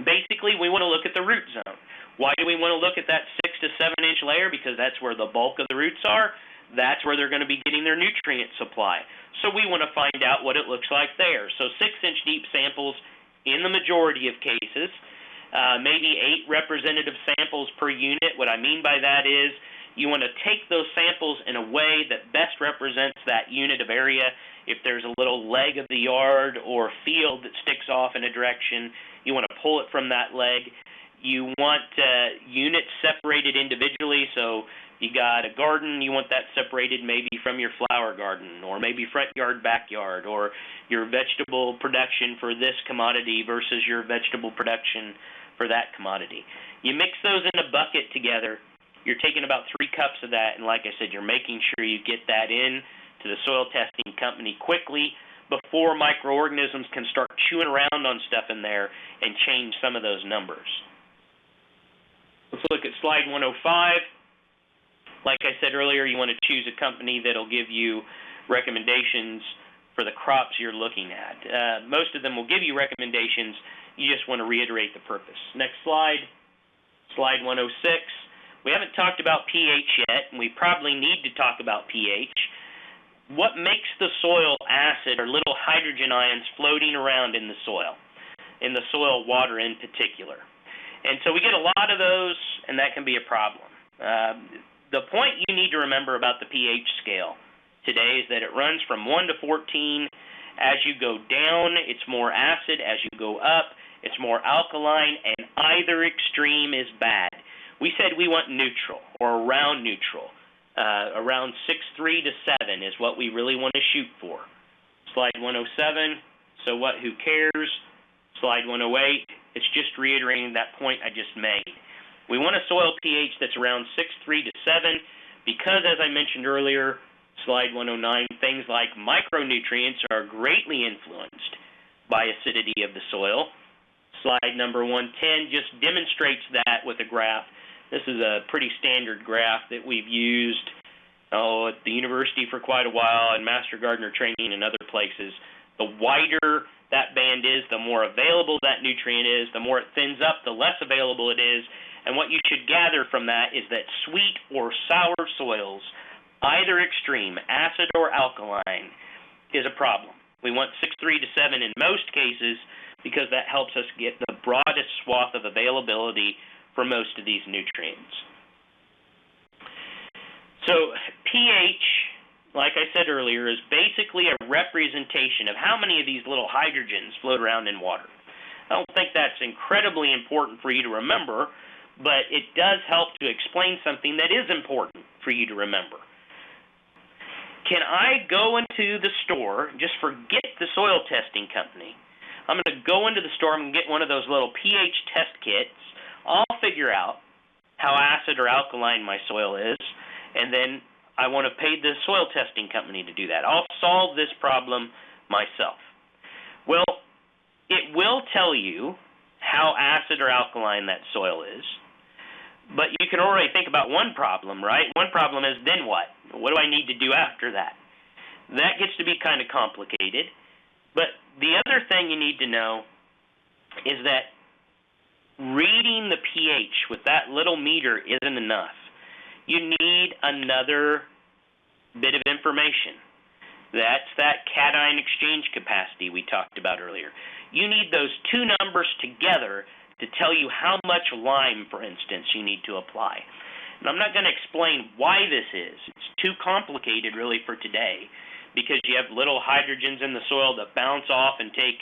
Basically, we want to look at the root zone. Why do we want to look at that 6 to 7 inch layer? Because that's where the bulk of the roots are. That's where they're going to be getting their nutrient supply. So we want to find out what it looks like there. So 6-inch deep samples in the majority of cases, maybe 8 representative samples per unit. What I mean by that is you want to take those samples in a way that best represents that unit of area. If there's a little leg of the yard or field that sticks off in a direction, you want to pull it from that leg. You want units separated individually. So you got a garden, you want that separated maybe from your flower garden or maybe front yard, backyard, or your vegetable production for this commodity versus your vegetable production for that commodity. You mix those in a bucket together. You're taking about 3 cups of that, and like I said, you're making sure you get that in to the soil testing company quickly before microorganisms can start chewing around on stuff in there and change some of those numbers. Let's look at slide 105. Like I said earlier, you want to choose a company that'll give you recommendations for the crops you're looking at. Most of them will give you recommendations. You just want to reiterate the purpose. Next slide, slide 106. We haven't talked about pH yet, and we probably need to talk about pH. What makes the soil acid are little hydrogen ions floating around in the soil water in particular. And so we get a lot of those, and that can be a problem. The point you need to remember about the pH scale today is that it runs from 1 to 14. As you go down, it's more acid. As you go up, it's more alkaline, and either extreme is bad. We said we want neutral or around neutral. Around 6.3 to 7 is what we really want to shoot for. Slide 107, so what, who cares? Slide 108, it's just reiterating that point I just made. We want a soil pH that's around 6.3 to 7 because, as I mentioned earlier, slide 109, things like micronutrients are greatly influenced by acidity of the soil. Slide number 110 just demonstrates that with a graph. This is a pretty standard graph that we've used at the university for quite a while and Master Gardener training and other places. The wider that band is, the more available that nutrient is. The more it thins up, the less available it is. And what you should gather from that is that sweet or sour soils, either extreme, acid or alkaline, is a problem. We want 6.3 to 7 in most cases because that helps us get the broadest swath of availability for most of these nutrients. So pH, like I said earlier, is basically a representation of how many of these little hydrogens float around in water. I don't think that's incredibly important for you to remember, but it does help to explain something that is important for you to remember. Can I go into the store, just forget the soil testing company, I'm going to go into the store, I'm going to get one of those little pH test kits. I'll figure out how acid or alkaline my soil is, and then I want to pay the soil testing company to do that. I'll solve this problem myself. Well, it will tell you how acid or alkaline that soil is, but you can already think about one problem, right? One problem is, then what? What do I need to do after that? That gets to be kind of complicated, but the other thing you need to know is that reading the pH with that little meter isn't enough. You need another bit of information. That's that cation exchange capacity we talked about earlier. You need those two numbers together to tell you how much lime, for instance, you need to apply. And I'm not going to explain why this is. It's too complicated, really, for today, because you have little hydrogens in the soil that bounce off and take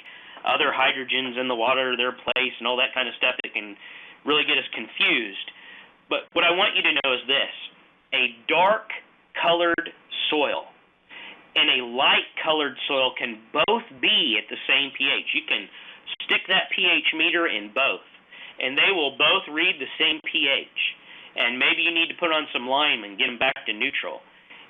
other hydrogens in the water their place and all that kind of stuff that can really get us confused. But what I want you to know is this: a dark-colored soil and a light-colored soil can both be at the same pH. You can Stick that pH meter in both, and they will both read the same pH. And maybe you need to put on some lime and get them back to neutral.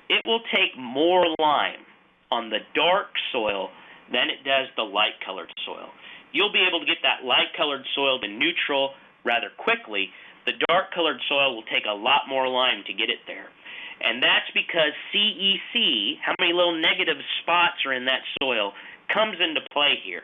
It will take more lime on the dark soil than it does the light-colored soil. You'll be able to get that light-colored soil to neutral rather quickly. The dark-colored soil will take a lot more lime to get it there. And that's because CEC, how many little negative spots are in that soil, comes into play here.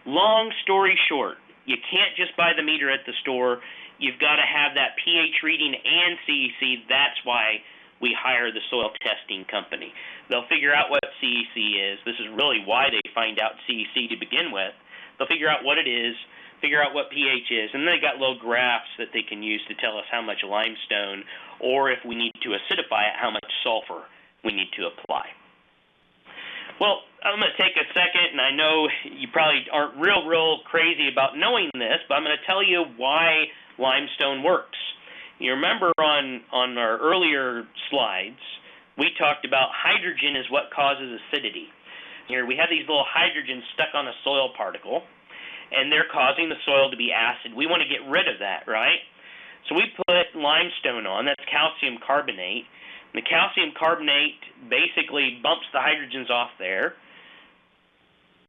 Long story short, you can't just buy the meter at the store. You've got to have that pH reading and CEC. That's why we hire the soil testing company. They'll figure out what CEC is. This is really why they find out CEC to begin with. They'll figure out what it is, figure out what pH is, and they got little graphs that they can use to tell us how much limestone, or if we need to acidify it, how much sulfur we need to apply. Well, I'm going to take a second, and I know you probably aren't real crazy about knowing this, but I'm going to tell you why limestone works. You remember on our earlier slides, we talked about hydrogen is what causes acidity. Here we have these little hydrogens stuck on a soil particle, and they're causing the soil to be acid. We want to get rid of that, right? So we put limestone on, that's calcium carbonate. And the calcium carbonate basically bumps the hydrogens off there,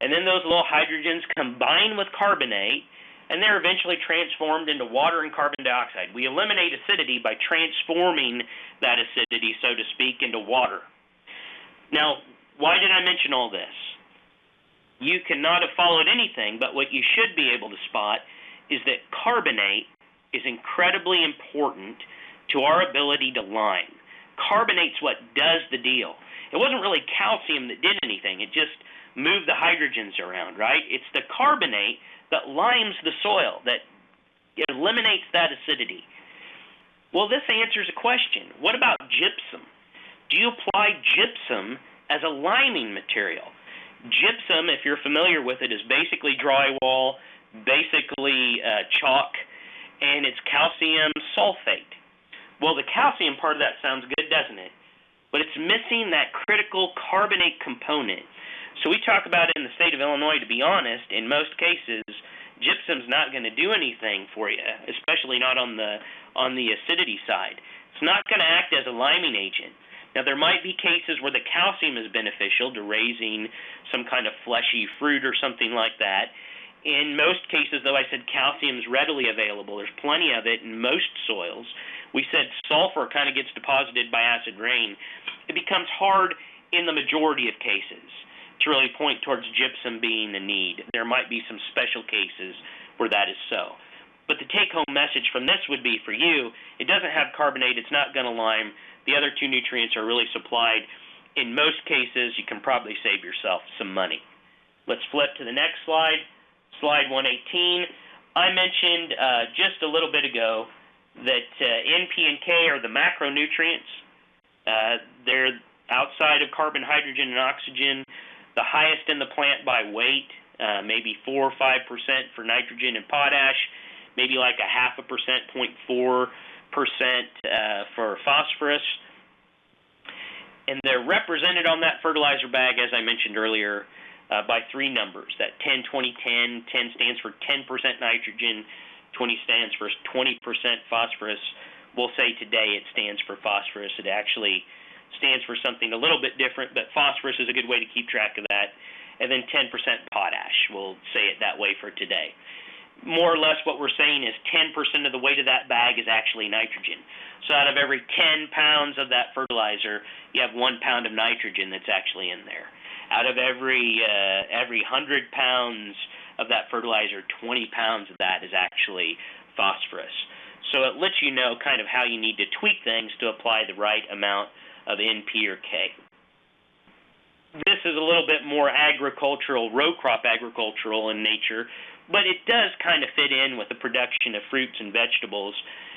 and then those little hydrogens combine with carbonate, and they're eventually transformed into water and carbon dioxide. We eliminate acidity by transforming that acidity, so to speak, into water. Now, why did I mention all this? You cannot have followed anything, but what you should be able to spot is that carbonate is incredibly important to our ability to lime. Carbonate's what does the deal. It wasn't really calcium that did anything. It just moved the hydrogens around, right? It's the carbonate that limes the soil, that eliminates that acidity. Well, this answers a question. What about gypsum? Do you apply gypsum as a liming material? Gypsum, if you're familiar with it, is basically drywall, basically chalk, and it's calcium sulfate. Well, the calcium part of that sounds good, doesn't it? But it's missing that critical carbonate component. So we talk about it in the state of Illinois, to be honest, in most cases, gypsum's not going to do anything for you, especially not on the acidity side. It's not going to act as a liming agent. Now, there might be cases where the calcium is beneficial to raising some kind of fleshy fruit or something like that. In most cases, though, I said calcium is readily available. There's plenty of it in most soils. We said sulfur kind of gets deposited by acid rain. It becomes hard in the majority of cases to really point towards gypsum being the need. There might be some special cases where that is so. But the take-home message from this would be for you, it doesn't have carbonate, it's not going to lime. The other two nutrients are really supplied. In most cases, you can probably save yourself some money. Let's flip to the next slide, slide 118. I mentioned just a little bit ago that N, P, and K are the macronutrients. They're outside of carbon, hydrogen, and oxygen, the highest in the plant by weight, maybe 4 or 5% for nitrogen and potash, maybe like 0.5%, 0.4% for phosphorus. And they're represented on that fertilizer bag, as I mentioned earlier, by 3 numbers. That 10, 20, 10. 10 stands for 10% nitrogen, 20 stands for 20% phosphorus. We'll say today it stands for phosphorus. It actually stands for something a little bit different, but phosphorus is a good way to keep track of that. And then 10% potash. We'll say it that way for today. More or less what we're saying is 10% of the weight of that bag is actually nitrogen. So out of every 10 pounds of that fertilizer, you have 1 pound of nitrogen that's actually in there. Out of every 100 pounds of that fertilizer, 20 pounds of that is actually phosphorus. So it lets you know kind of how you need to tweak things to apply the right amount of N, P, or K. This is a little bit more agricultural, row crop agricultural in nature, but it does kind of fit in with the production of fruits and vegetables.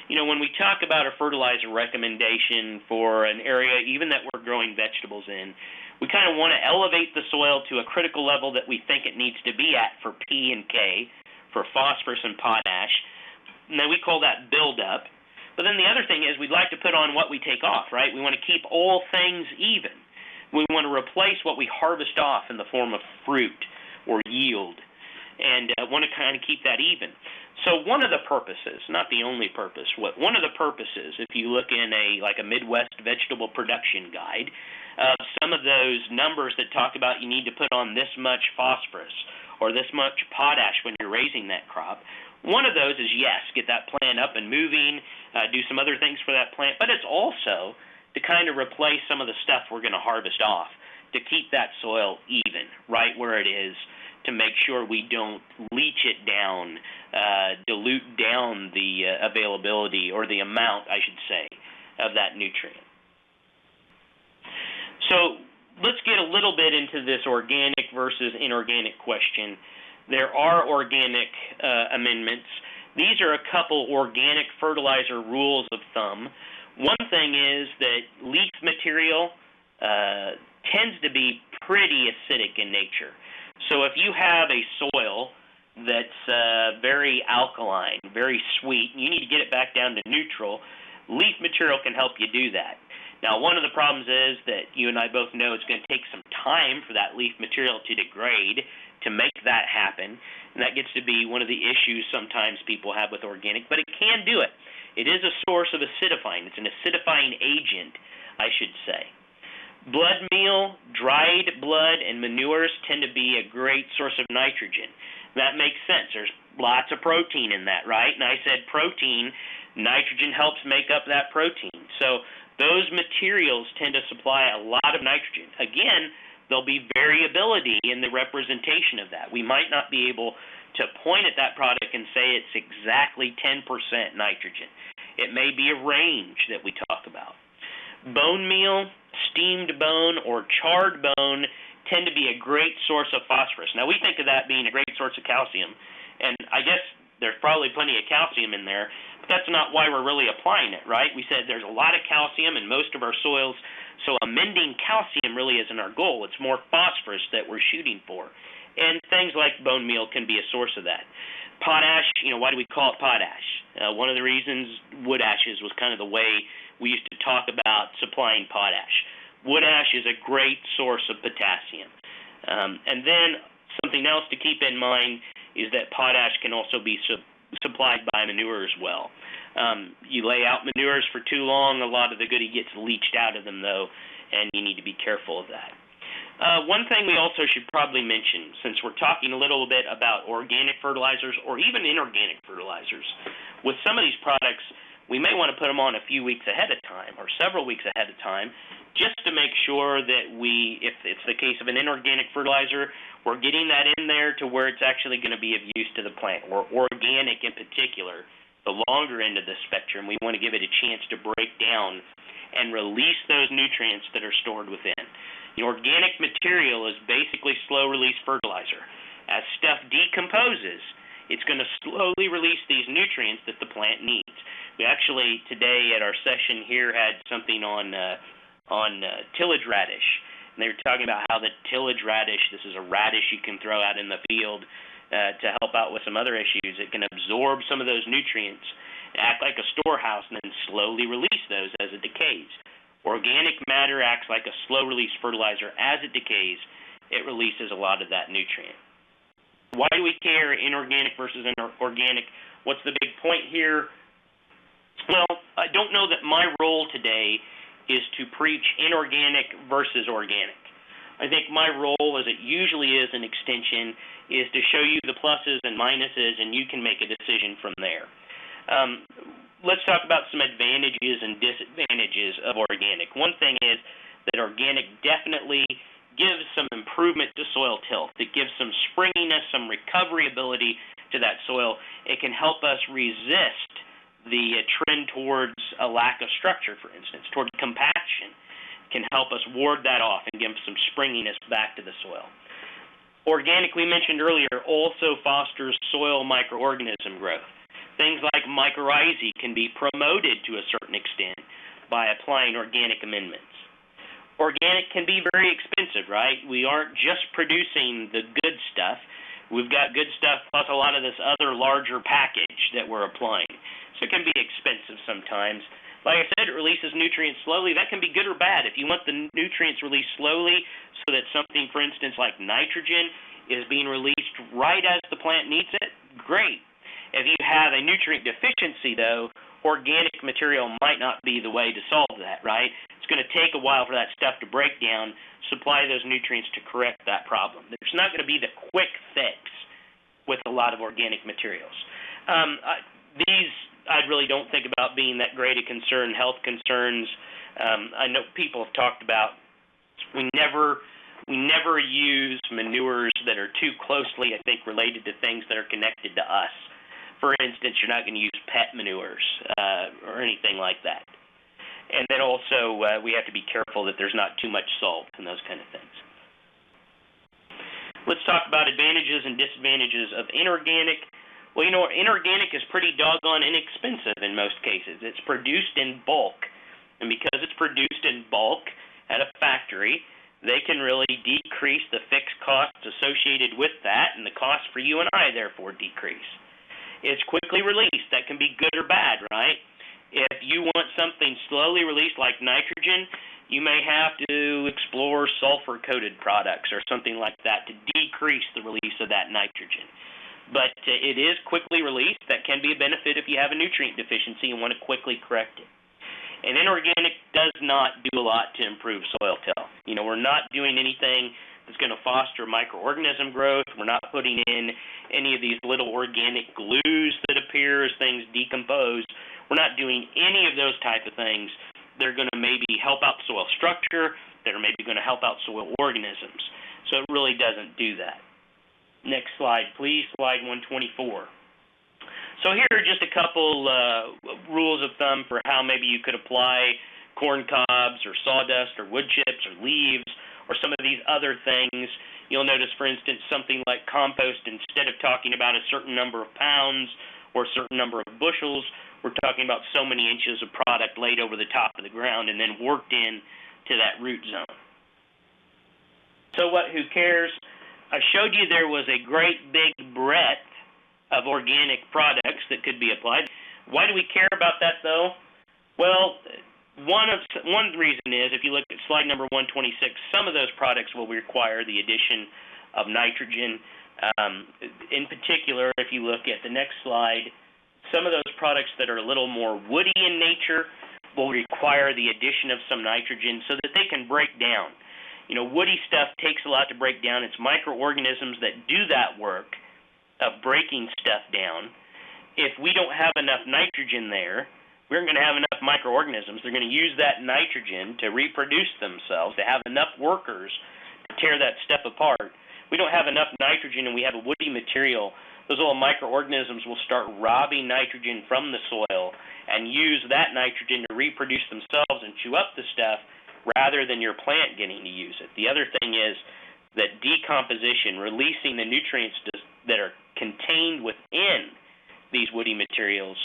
You know, when we talk about a fertilizer recommendation for an area, even that we're growing vegetables in, we kind of want to elevate the soil to a critical level that we think it needs to be at for P and K, for phosphorus and potash. And then we call that buildup. But then the other thing is we'd like to put on what we take off, right? We want to keep all things even. We want to replace what we harvest off in the form of fruit or yield. and want to kind of keep that even. So one of the purposes, not the only purpose, one of the purposes, if you look in a Midwest vegetable production guide, some of those numbers that talk about you need to put on this much phosphorus or this much potash when you're raising that crop, one of those is, yes, get that plant up and moving, do some other things for that plant, but it's also to kind of replace some of the stuff we're going to harvest off, to keep that soil even, right where it is, to make sure we don't leach it down, dilute down the availability or the amount, I should say, of that nutrient. So let's get a little bit into this organic versus inorganic question. There are organic amendments. These are a couple organic fertilizer rules of thumb. One thing is that leaf material tends to be pretty acidic in nature. So if you have a soil that's very alkaline, very sweet, and you need to get it back down to neutral, leaf material can help you do that. Now, one of the problems is that you and I both know it's going to take some time for that leaf material to degrade to make that happen, and that gets to be one of the issues sometimes people have with organic, but it can do it. It is a source of acidifying. It's an acidifying agent, I should say. Blood meal, dried blood, and manures tend to be a great source of nitrogen. That makes sense. There's lots of protein in that, right? And I said protein, nitrogen helps make up that protein. So those materials tend to supply a lot of nitrogen. Again, there'll be variability in the representation of that. We might not be able to point at that product and say it's exactly 10% nitrogen. It may be a range that we talk about. Bone meal, steamed bone, or charred bone tend to be a great source of phosphorus. Now, we think of that being a great source of calcium, and I guess there's probably plenty of calcium in there, but that's not why we're really applying it, right? We said there's a lot of calcium in most of our soils, so amending calcium really isn't our goal. It's more phosphorus that we're shooting for, and things like bone meal can be a source of that. Potash, why do we call it potash? One of the reasons wood ashes was kind of the way we used to talk about supplying potash. Wood ash is a great source of potassium. And then something else to keep in mind is that potash can also be supplied by manure as well. You lay out manures for too long, a lot of the goodie gets leached out of them, though, and you need to be careful of that. One thing we also should probably mention, since we're talking a little bit about organic fertilizers or even inorganic fertilizers, with some of these products, we may want to put them on a few weeks ahead of time or several weeks ahead of time just to make sure that if it's the case of an inorganic fertilizer, we're getting that in there to where it's actually going to be of use to the plant, or organic in particular, the longer end of the spectrum. We want to give it a chance to break down and release those nutrients that are stored within. The organic material is basically slow-release fertilizer. As stuff decomposes, it's going to slowly release these nutrients that the plant needs. We actually, today at our session here, had something on tillage radish. And they were talking about how the tillage radish, this is a radish you can throw out in the field to help out with some other issues. It can absorb some of those nutrients, act like a storehouse, and then slowly release those as it decays. Organic matter acts like a slow-release fertilizer. As it decays, it releases a lot of that nutrient. Why do we care inorganic versus organic? What's the big point here? Well, I don't know that my role today is to preach inorganic versus organic. I think my role, as it usually is an extension, is to show you the pluses and minuses, and you can make a decision from there. Let's talk about some advantages and disadvantages of organic. One thing is that organic definitely gives some improvement to soil tilth. It gives some springiness, some recovery ability to that soil. It can help us resist the trend towards a lack of structure, for instance, towards compaction. Can help us ward that off and give some springiness back to the soil. Organic, we mentioned earlier, also fosters soil microorganism growth. Things like mycorrhizae can be promoted to a certain extent by applying organic amendments. Organic can be very expensive, right? We aren't just producing the good stuff. We've got good stuff plus a lot of this other larger package that we're applying. So it can be expensive sometimes. Like I said, it releases nutrients slowly. That can be good or bad. If you want the nutrients released slowly so that something, for instance, like nitrogen is being released right as the plant needs it, great. If you have a nutrient deficiency, though, organic material might not be the way to solve that, right? It's going to take a while for that stuff to break down, supply those nutrients to correct that problem. There's not going to be the quick fix with a lot of organic materials. These I really don't think about being that great a concern, health concerns. I know people have talked about we never use manures that are too closely, I think, related to things that are connected to us. For instance, you're not going to use pet manures or anything like that. And then also we have to be careful that there's not too much salt and those kind of things. Let's talk about advantages and disadvantages of inorganic. Well, inorganic is pretty doggone inexpensive in most cases. It's produced in bulk. And because it's produced in bulk at a factory, they can really decrease the fixed costs associated with that, and the cost for you and I, therefore, decrease. It's quickly released. That can be good or bad, right? If you want something slowly released like nitrogen, you may have to explore sulfur-coated products or something like that to decrease the release of that nitrogen. But it is quickly released. That can be a benefit if you have a nutrient deficiency and want to quickly correct it. And inorganic does not do a lot to improve soil till. We're not doing anything that's going to foster microorganism growth. We're not putting in any of these little organic glues that appear as things decompose. We're not doing any of those type of things that are going to maybe help out soil structure, that are maybe going to help out soil organisms. So it really doesn't do that. Next slide, please, slide 124. So here are just a couple rules of thumb for how maybe you could apply corn cobs or sawdust or wood chips or leaves or some of these other things. You'll notice, for instance, something like compost, instead of talking about a certain number of pounds or a certain number of bushels, we're talking about so many inches of product laid over the top of the ground and then worked in to that root zone. So what, who cares? I showed you there was a great big breadth of organic products that could be applied. Why do we care about that, though? Well, one reason is, if you look at slide number 126, some of those products will require the addition of nitrogen. In particular, if you look at the next slide, some of those products that are a little more woody in nature will require the addition of some nitrogen so that they can break down. Woody stuff takes a lot to break down. It's microorganisms that do that work of breaking stuff down. If we don't have enough nitrogen there, we're going to have enough microorganisms. They're going to use that nitrogen to reproduce themselves, to have enough workers to tear that stuff apart. We don't have enough nitrogen and we have a woody material. Those little microorganisms will start robbing nitrogen from the soil and use that nitrogen to reproduce themselves and chew up the stuff rather than your plant getting to use it. The other thing is that decomposition, releasing the nutrients that are contained within these woody materials,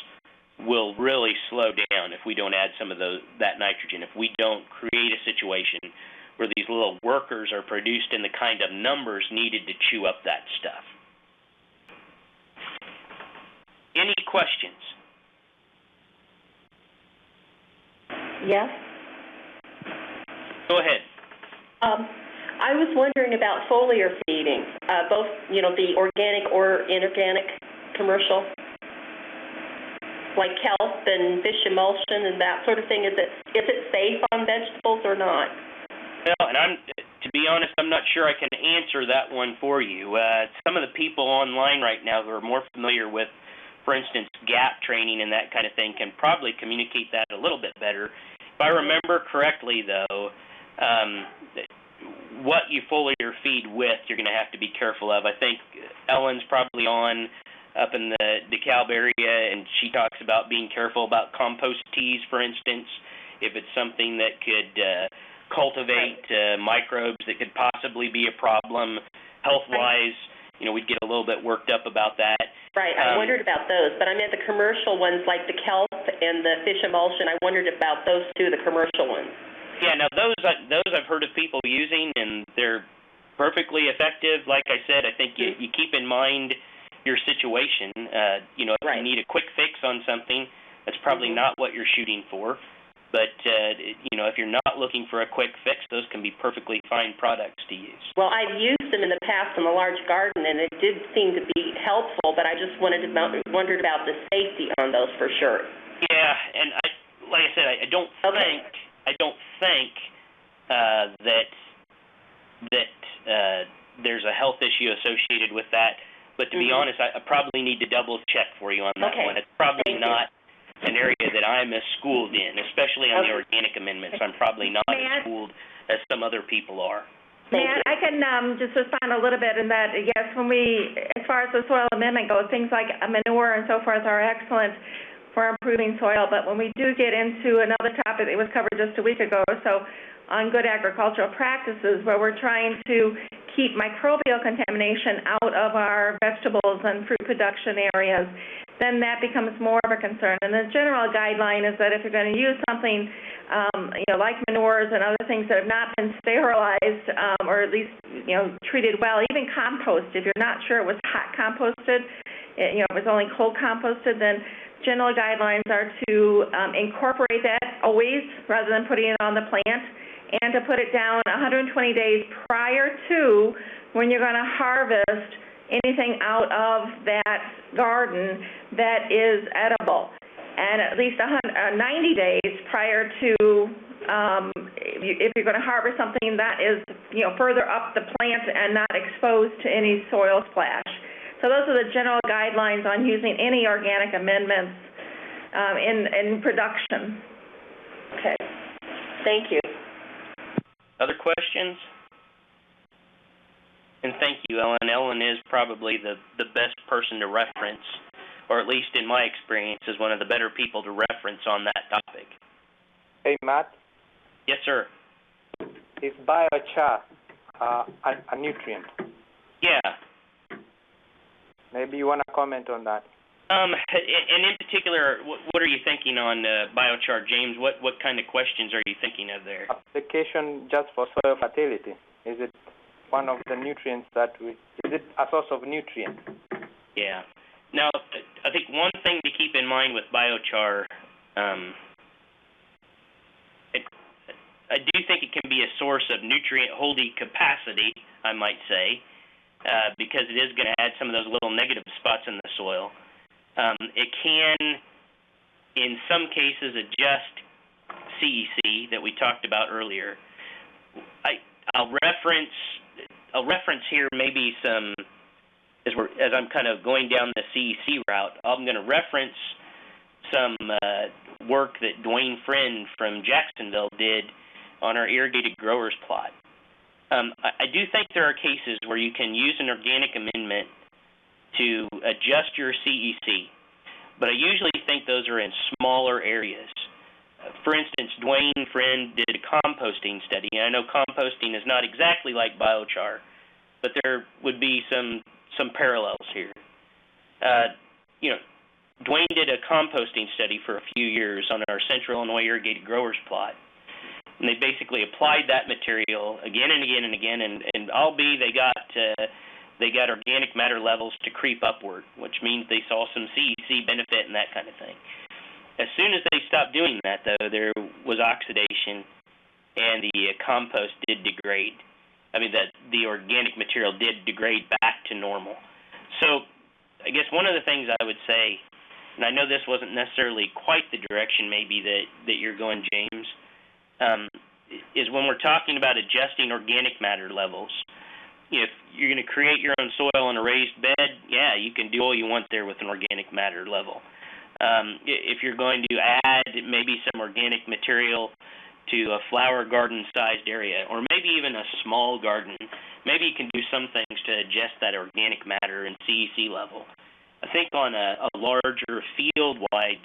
will really slow down if we don't add some of that nitrogen, if we don't create a situation where these little workers are produced in the kind of numbers needed to chew up that stuff. Any questions? Yes. Go ahead. I was wondering about foliar feeding, both, the organic or inorganic commercial, like kelp and fish emulsion and that sort of thing. Is it safe on vegetables or not? Well, and to be honest, I'm not sure I can answer that one for you. Some of the people online right now who are more familiar with, for instance, GAP training and that kind of thing can probably communicate that a little bit better. If I remember correctly, though, what you foliar feed with, you're going to have to be careful of. I think Ellen's probably on up in the DeKalb area, and she talks about being careful about compost teas, for instance, if it's something that could cultivate microbes that could possibly be a problem health-wise. We'd get a little bit worked up about that. Right, I wondered about those, but I meant the commercial ones like the kelp and the fish emulsion. I wondered about those two, the commercial ones. Yeah, now those I've heard of people using, and they're perfectly effective. Like I said, I think you keep in mind your situation. If you need a quick fix on something, that's probably not what you're shooting for. But, if you're not looking for a quick fix, those can be perfectly fine products to use. Well, I've used them in the past in a large garden, and it did seem to be helpful, but I just wondered about the safety on those for sure. Yeah, and like I said, I don't think that there's a health issue associated with that. But to be honest, I probably need to double check for you on that one. It's probably not an area that I'm as schooled in, especially on the organic amendments. I'm probably not as schooled as some other people are. Matt, I can just respond a little bit in that, yes, as far as the soil amendment goes, things like manure and so forth are excellent for improving soil, but when we do get into another topic that was covered just a week ago or so on good agricultural practices, where we're trying to keep microbial contamination out of our vegetables and fruit production areas, then that becomes more of a concern. And the general guideline is that if you're going to use something like manures and other things that have not been sterilized or at least treated well, even compost, if you're not sure it was hot composted, it was only cold composted, then general guidelines are to incorporate that always rather than putting it on the plant, and to put it down 120 days prior to when you're going to harvest anything out of that garden that is edible, and at least 90 days prior to if you're going to harvest something that is further up the plant and not exposed to any soil splash. So those are the general guidelines on using any organic amendments in production. Okay. Thank you. Other questions? And thank you, Ellen. Ellen is probably the best person to reference, or at least in my experience, is one of the better people to reference on that topic. Hey, Matt. Yes, sir. Is biochar a nutrient? Yeah. Maybe you want to comment on that. And in particular, what are you thinking on biochar, James? What kind of questions are you thinking of there? Application just for soil fertility. Is it one of the nutrients is it a source of nutrient? Yeah. Now, I think one thing to keep in mind with biochar, I do think it can be a source of nutrient-holding capacity, I might say, because it is going to add some of those little negative spots in the soil. It can, in some cases, adjust CEC that we talked about earlier. I'll reference here maybe some, as I'm kind of going down the CEC route, I'm going to reference some work that Dwayne Friend from Jacksonville did on our irrigated growers plot. I do think there are cases where you can use an organic amendment to adjust your CEC, but I usually think those are in smaller areas. For instance, Dwayne Friend did a composting study, and I know composting is not exactly like biochar, but there would be some parallels here. Dwayne did a composting study for a few years on our Central Illinois irrigated growers plot, and they basically applied that material again and again and again, and albeit they got organic matter levels to creep upward, which means they saw some CEC benefit and that kind of thing. As soon as they stopped doing that, though, there was oxidation, and the compost did degrade. I mean, the organic material did degrade back to normal. So I guess one of the things I would say, and I know this wasn't necessarily quite the direction maybe that you're going, James, is when we're talking about adjusting organic matter levels, if you're going to create your own soil on a raised bed, yeah, you can do all you want there with an organic matter level. If you're going to add maybe some organic material to a flower garden-sized area, or maybe even a small garden, maybe you can do some things to adjust that organic matter and CEC level. I think on a larger field-wide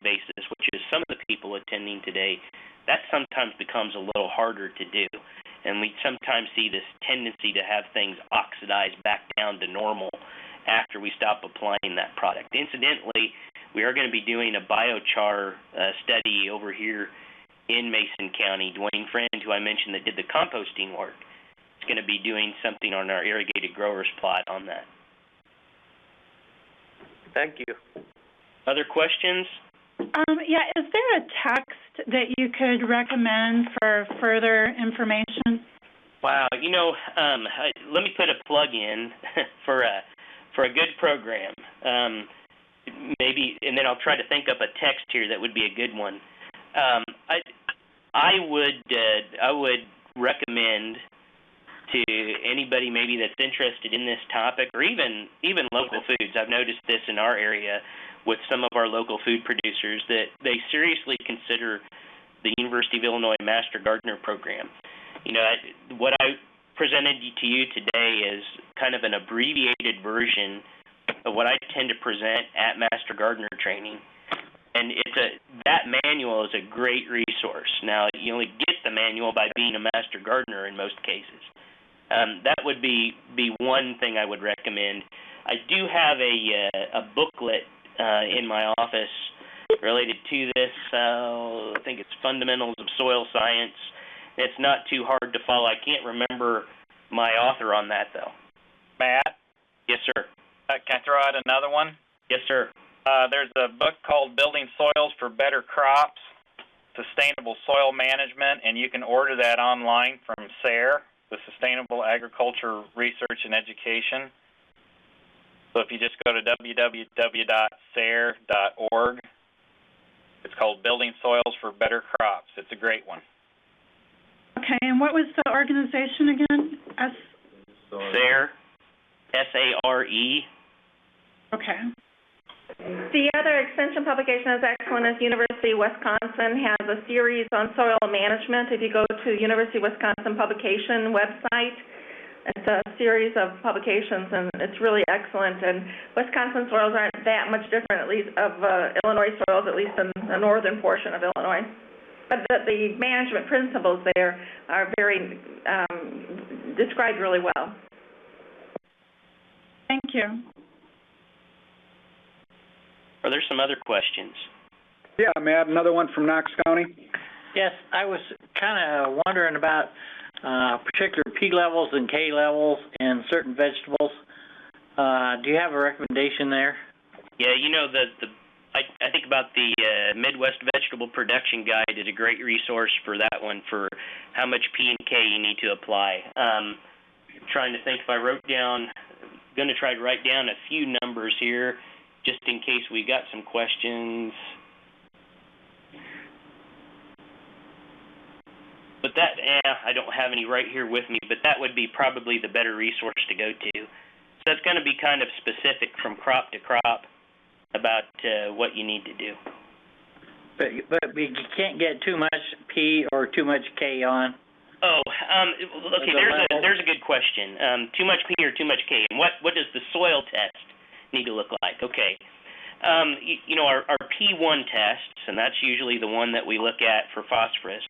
basis, which is some of the people attending today, that sometimes becomes a little harder to do. And we sometimes see this tendency to have things oxidize back down to normal after we stop applying that product. Incidentally, we are going to be doing a biochar study over here in Mason County. Dwayne Friend, who I mentioned that did the composting work, is going to be doing something on our irrigated growers plot on that. Thank you. Other questions? Yeah, is there a text that you could recommend for further information? Wow, let me put a plug in for a good program. Maybe, and then I'll try to think up a text here that would be a good one. I would recommend to anybody maybe that's interested in this topic, or even local foods. I've noticed this in our area with some of our local food producers, that they seriously consider the University of Illinois Master Gardener program. What I presented to you today is kind of an abbreviated version of what I tend to present at Master Gardener training. And that manual is a great resource. Now, you only get the manual by being a Master Gardener in most cases. That would be one thing I would recommend. I do have a booklet in my office related to this. I think it's Fundamentals of Soil Science. It's not too hard to follow. I can't remember my author on that, though. Matt? Yes, sir. Can I throw out another one? Yes, sir. There's a book called Building Soils for Better Crops, Sustainable Soil Management, and you can order that online from SARE, the Sustainable Agriculture Research and Education. So if you just go to www.sare.org, it's called Building Soils for Better Crops. It's a great one. Okay, and what was the organization again? SARE, S-A-R-E. Okay. The other extension publication that's excellent is University of Wisconsin has a series on soil management. If you go to University of Wisconsin publication website, it's a series of publications, and it's really excellent. And Wisconsin soils aren't that much different, at least, of Illinois soils, at least in the northern portion of Illinois. But the management principles there are very described really well. Thank you. Are there some other questions? Yeah, Matt, another one from Knox County. Yes, I was kind of wondering about particular P levels and K levels in certain vegetables. Do you have a recommendation there? Yeah, I think about the Midwest Vegetable Production Guide is a great resource for that one, for how much P and K you need to apply. Trying to think if I wrote down, going to try to write down a few numbers here, just in case we got some questions. But I don't have any right here with me, but that would be probably the better resource to go to. So that's going to be kind of specific from crop to crop about what you need to do. But you can't get too much P or too much K on. Oh, okay, there's a good question. Too much P or too much K, and what does the soil test need to look like? Okay. Our P1 tests, and that's usually the one that we look at for phosphorus.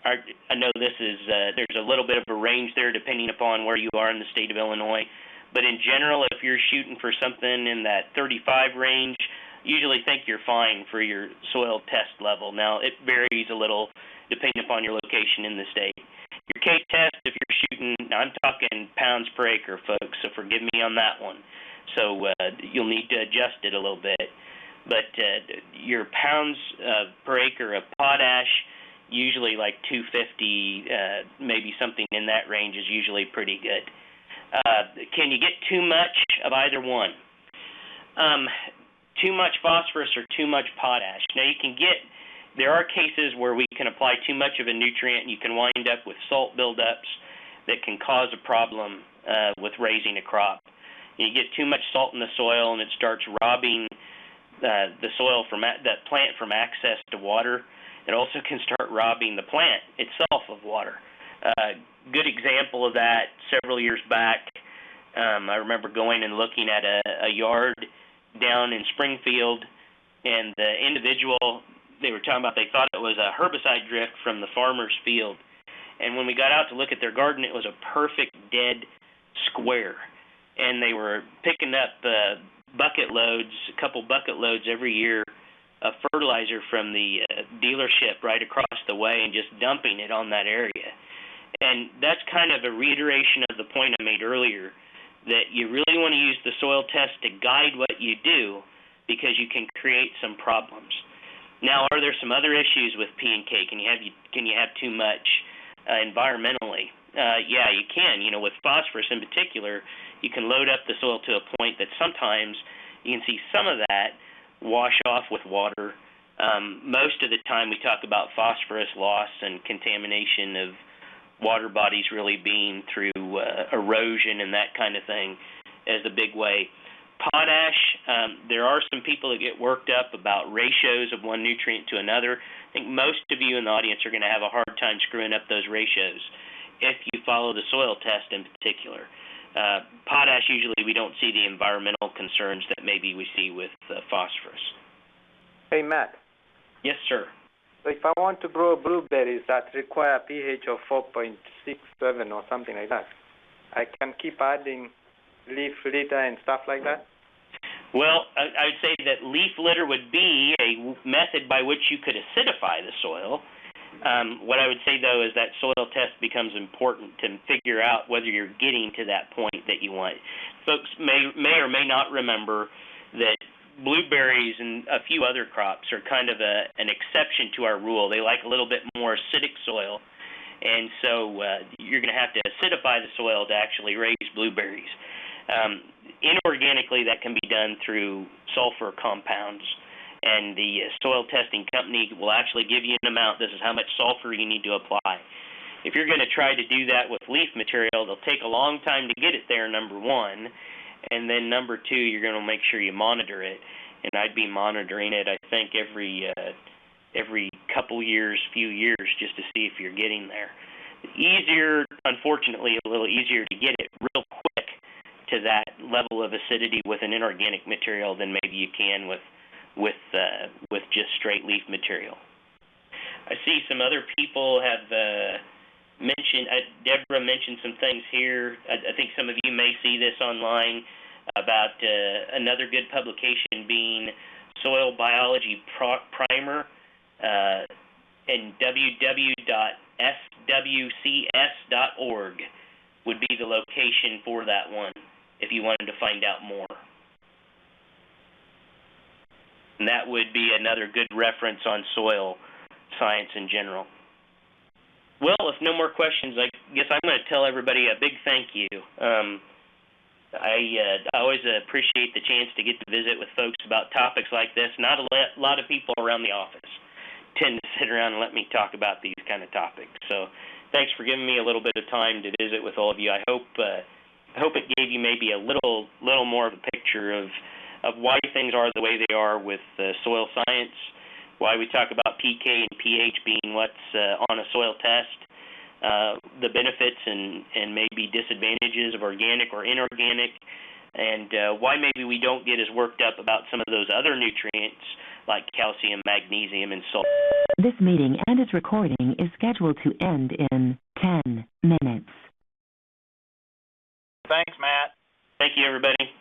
I know this is there's a little bit of a range there depending upon where you are in the state of Illinois, but in general, if you're shooting for something in that 35 range, usually think you're fine for your soil test level. Now, it varies a little depending upon your location in the state. Your K test, if you're shooting, I'm talking pounds per acre, folks, so forgive me on that one. So you'll need to adjust it a little bit. But your pounds per acre of potash, usually like 250, maybe something in that range is usually pretty good. Can you get too much of either one? Too much phosphorus or too much potash. Now there are cases where we can apply too much of a nutrient and you can wind up with salt buildups that can cause a problem with raising a crop. You get too much salt in the soil and it starts robbing the soil that plant from access to water. It also can start robbing the plant itself of water. Good example of that, several years back, I remember going and looking at a yard down in Springfield, and the individual, they were talking about, they thought it was a herbicide drift from the farmer's field. And when we got out to look at their garden, it was a perfect dead square. And they were picking up a couple bucket loads every year of fertilizer from the dealership right across the way and just dumping it on that area. And that's kind of a reiteration of the point I made earlier, that you really want to use the soil test to guide what you do because you can create some problems. Now, are there some other issues with P and K? Can you have too much environmentally? Yeah, you can. You know, with phosphorus in particular, you can load up the soil to a point that sometimes you can see some of that wash off with water. Most of the time we talk about phosphorus loss and contamination of water bodies really being through erosion and that kind of thing as the big way. Potash, there are some people that get worked up about ratios of one nutrient to another. I think most of you in the audience are going to have a hard time screwing up those ratios if you follow the soil test in particular. Potash, usually we don't see the environmental concerns that maybe we see with phosphorus. Hey, Matt. Yes, sir. So if I want to grow blueberries that require a pH of 4.67 or something like that, I can keep adding leaf litter and stuff like that? Well, I would say that leaf litter would be a method by which you could acidify the soil. What I would say, though, is that soil test becomes important to figure out whether you're getting to that point that you want. Folks may or may not remember that blueberries and a few other crops are kind of an exception to our rule. They like a little bit more acidic soil, and so you're going to have to acidify the soil to actually raise blueberries. Inorganically, that can be done through sulfur compounds, and the soil testing company will actually give you an amount. This is how much sulfur you need to apply. If you're going to try to do that with leaf material, they'll take a long time to get it there, number one, and then number two, you're going to make sure you monitor it. And I'd be monitoring it, I think, every couple years, few years, just to see if you're getting there. Easier, unfortunately, a little easier to get it real quick to that level of acidity with an inorganic material than maybe you can with just straight leaf material. I see some other people have mentioned, Deborah mentioned some things here. I think some of you may see this online about another good publication being Soil Biology Primer, and www.swcs.org would be the location for that one if you wanted to find out more. And that would be another good reference on soil science in general. Well, if no more questions, I guess I'm going to tell everybody a big thank you. I always appreciate the chance to get to visit with folks about topics like this. Not a lot of people around the office tend to sit around and let me talk about these kind of topics. So thanks for giving me a little bit of time to visit with all of you. I hope it gave you maybe a little more of a picture of why things are the way they are with soil science, why we talk about pK and pH being what's on a soil test, the benefits and maybe disadvantages of organic or inorganic, and why maybe we don't get as worked up about some of those other nutrients like calcium, magnesium, and salt. This meeting and its recording is scheduled to end in 10 minutes. Thanks, Matt. Thank you, everybody.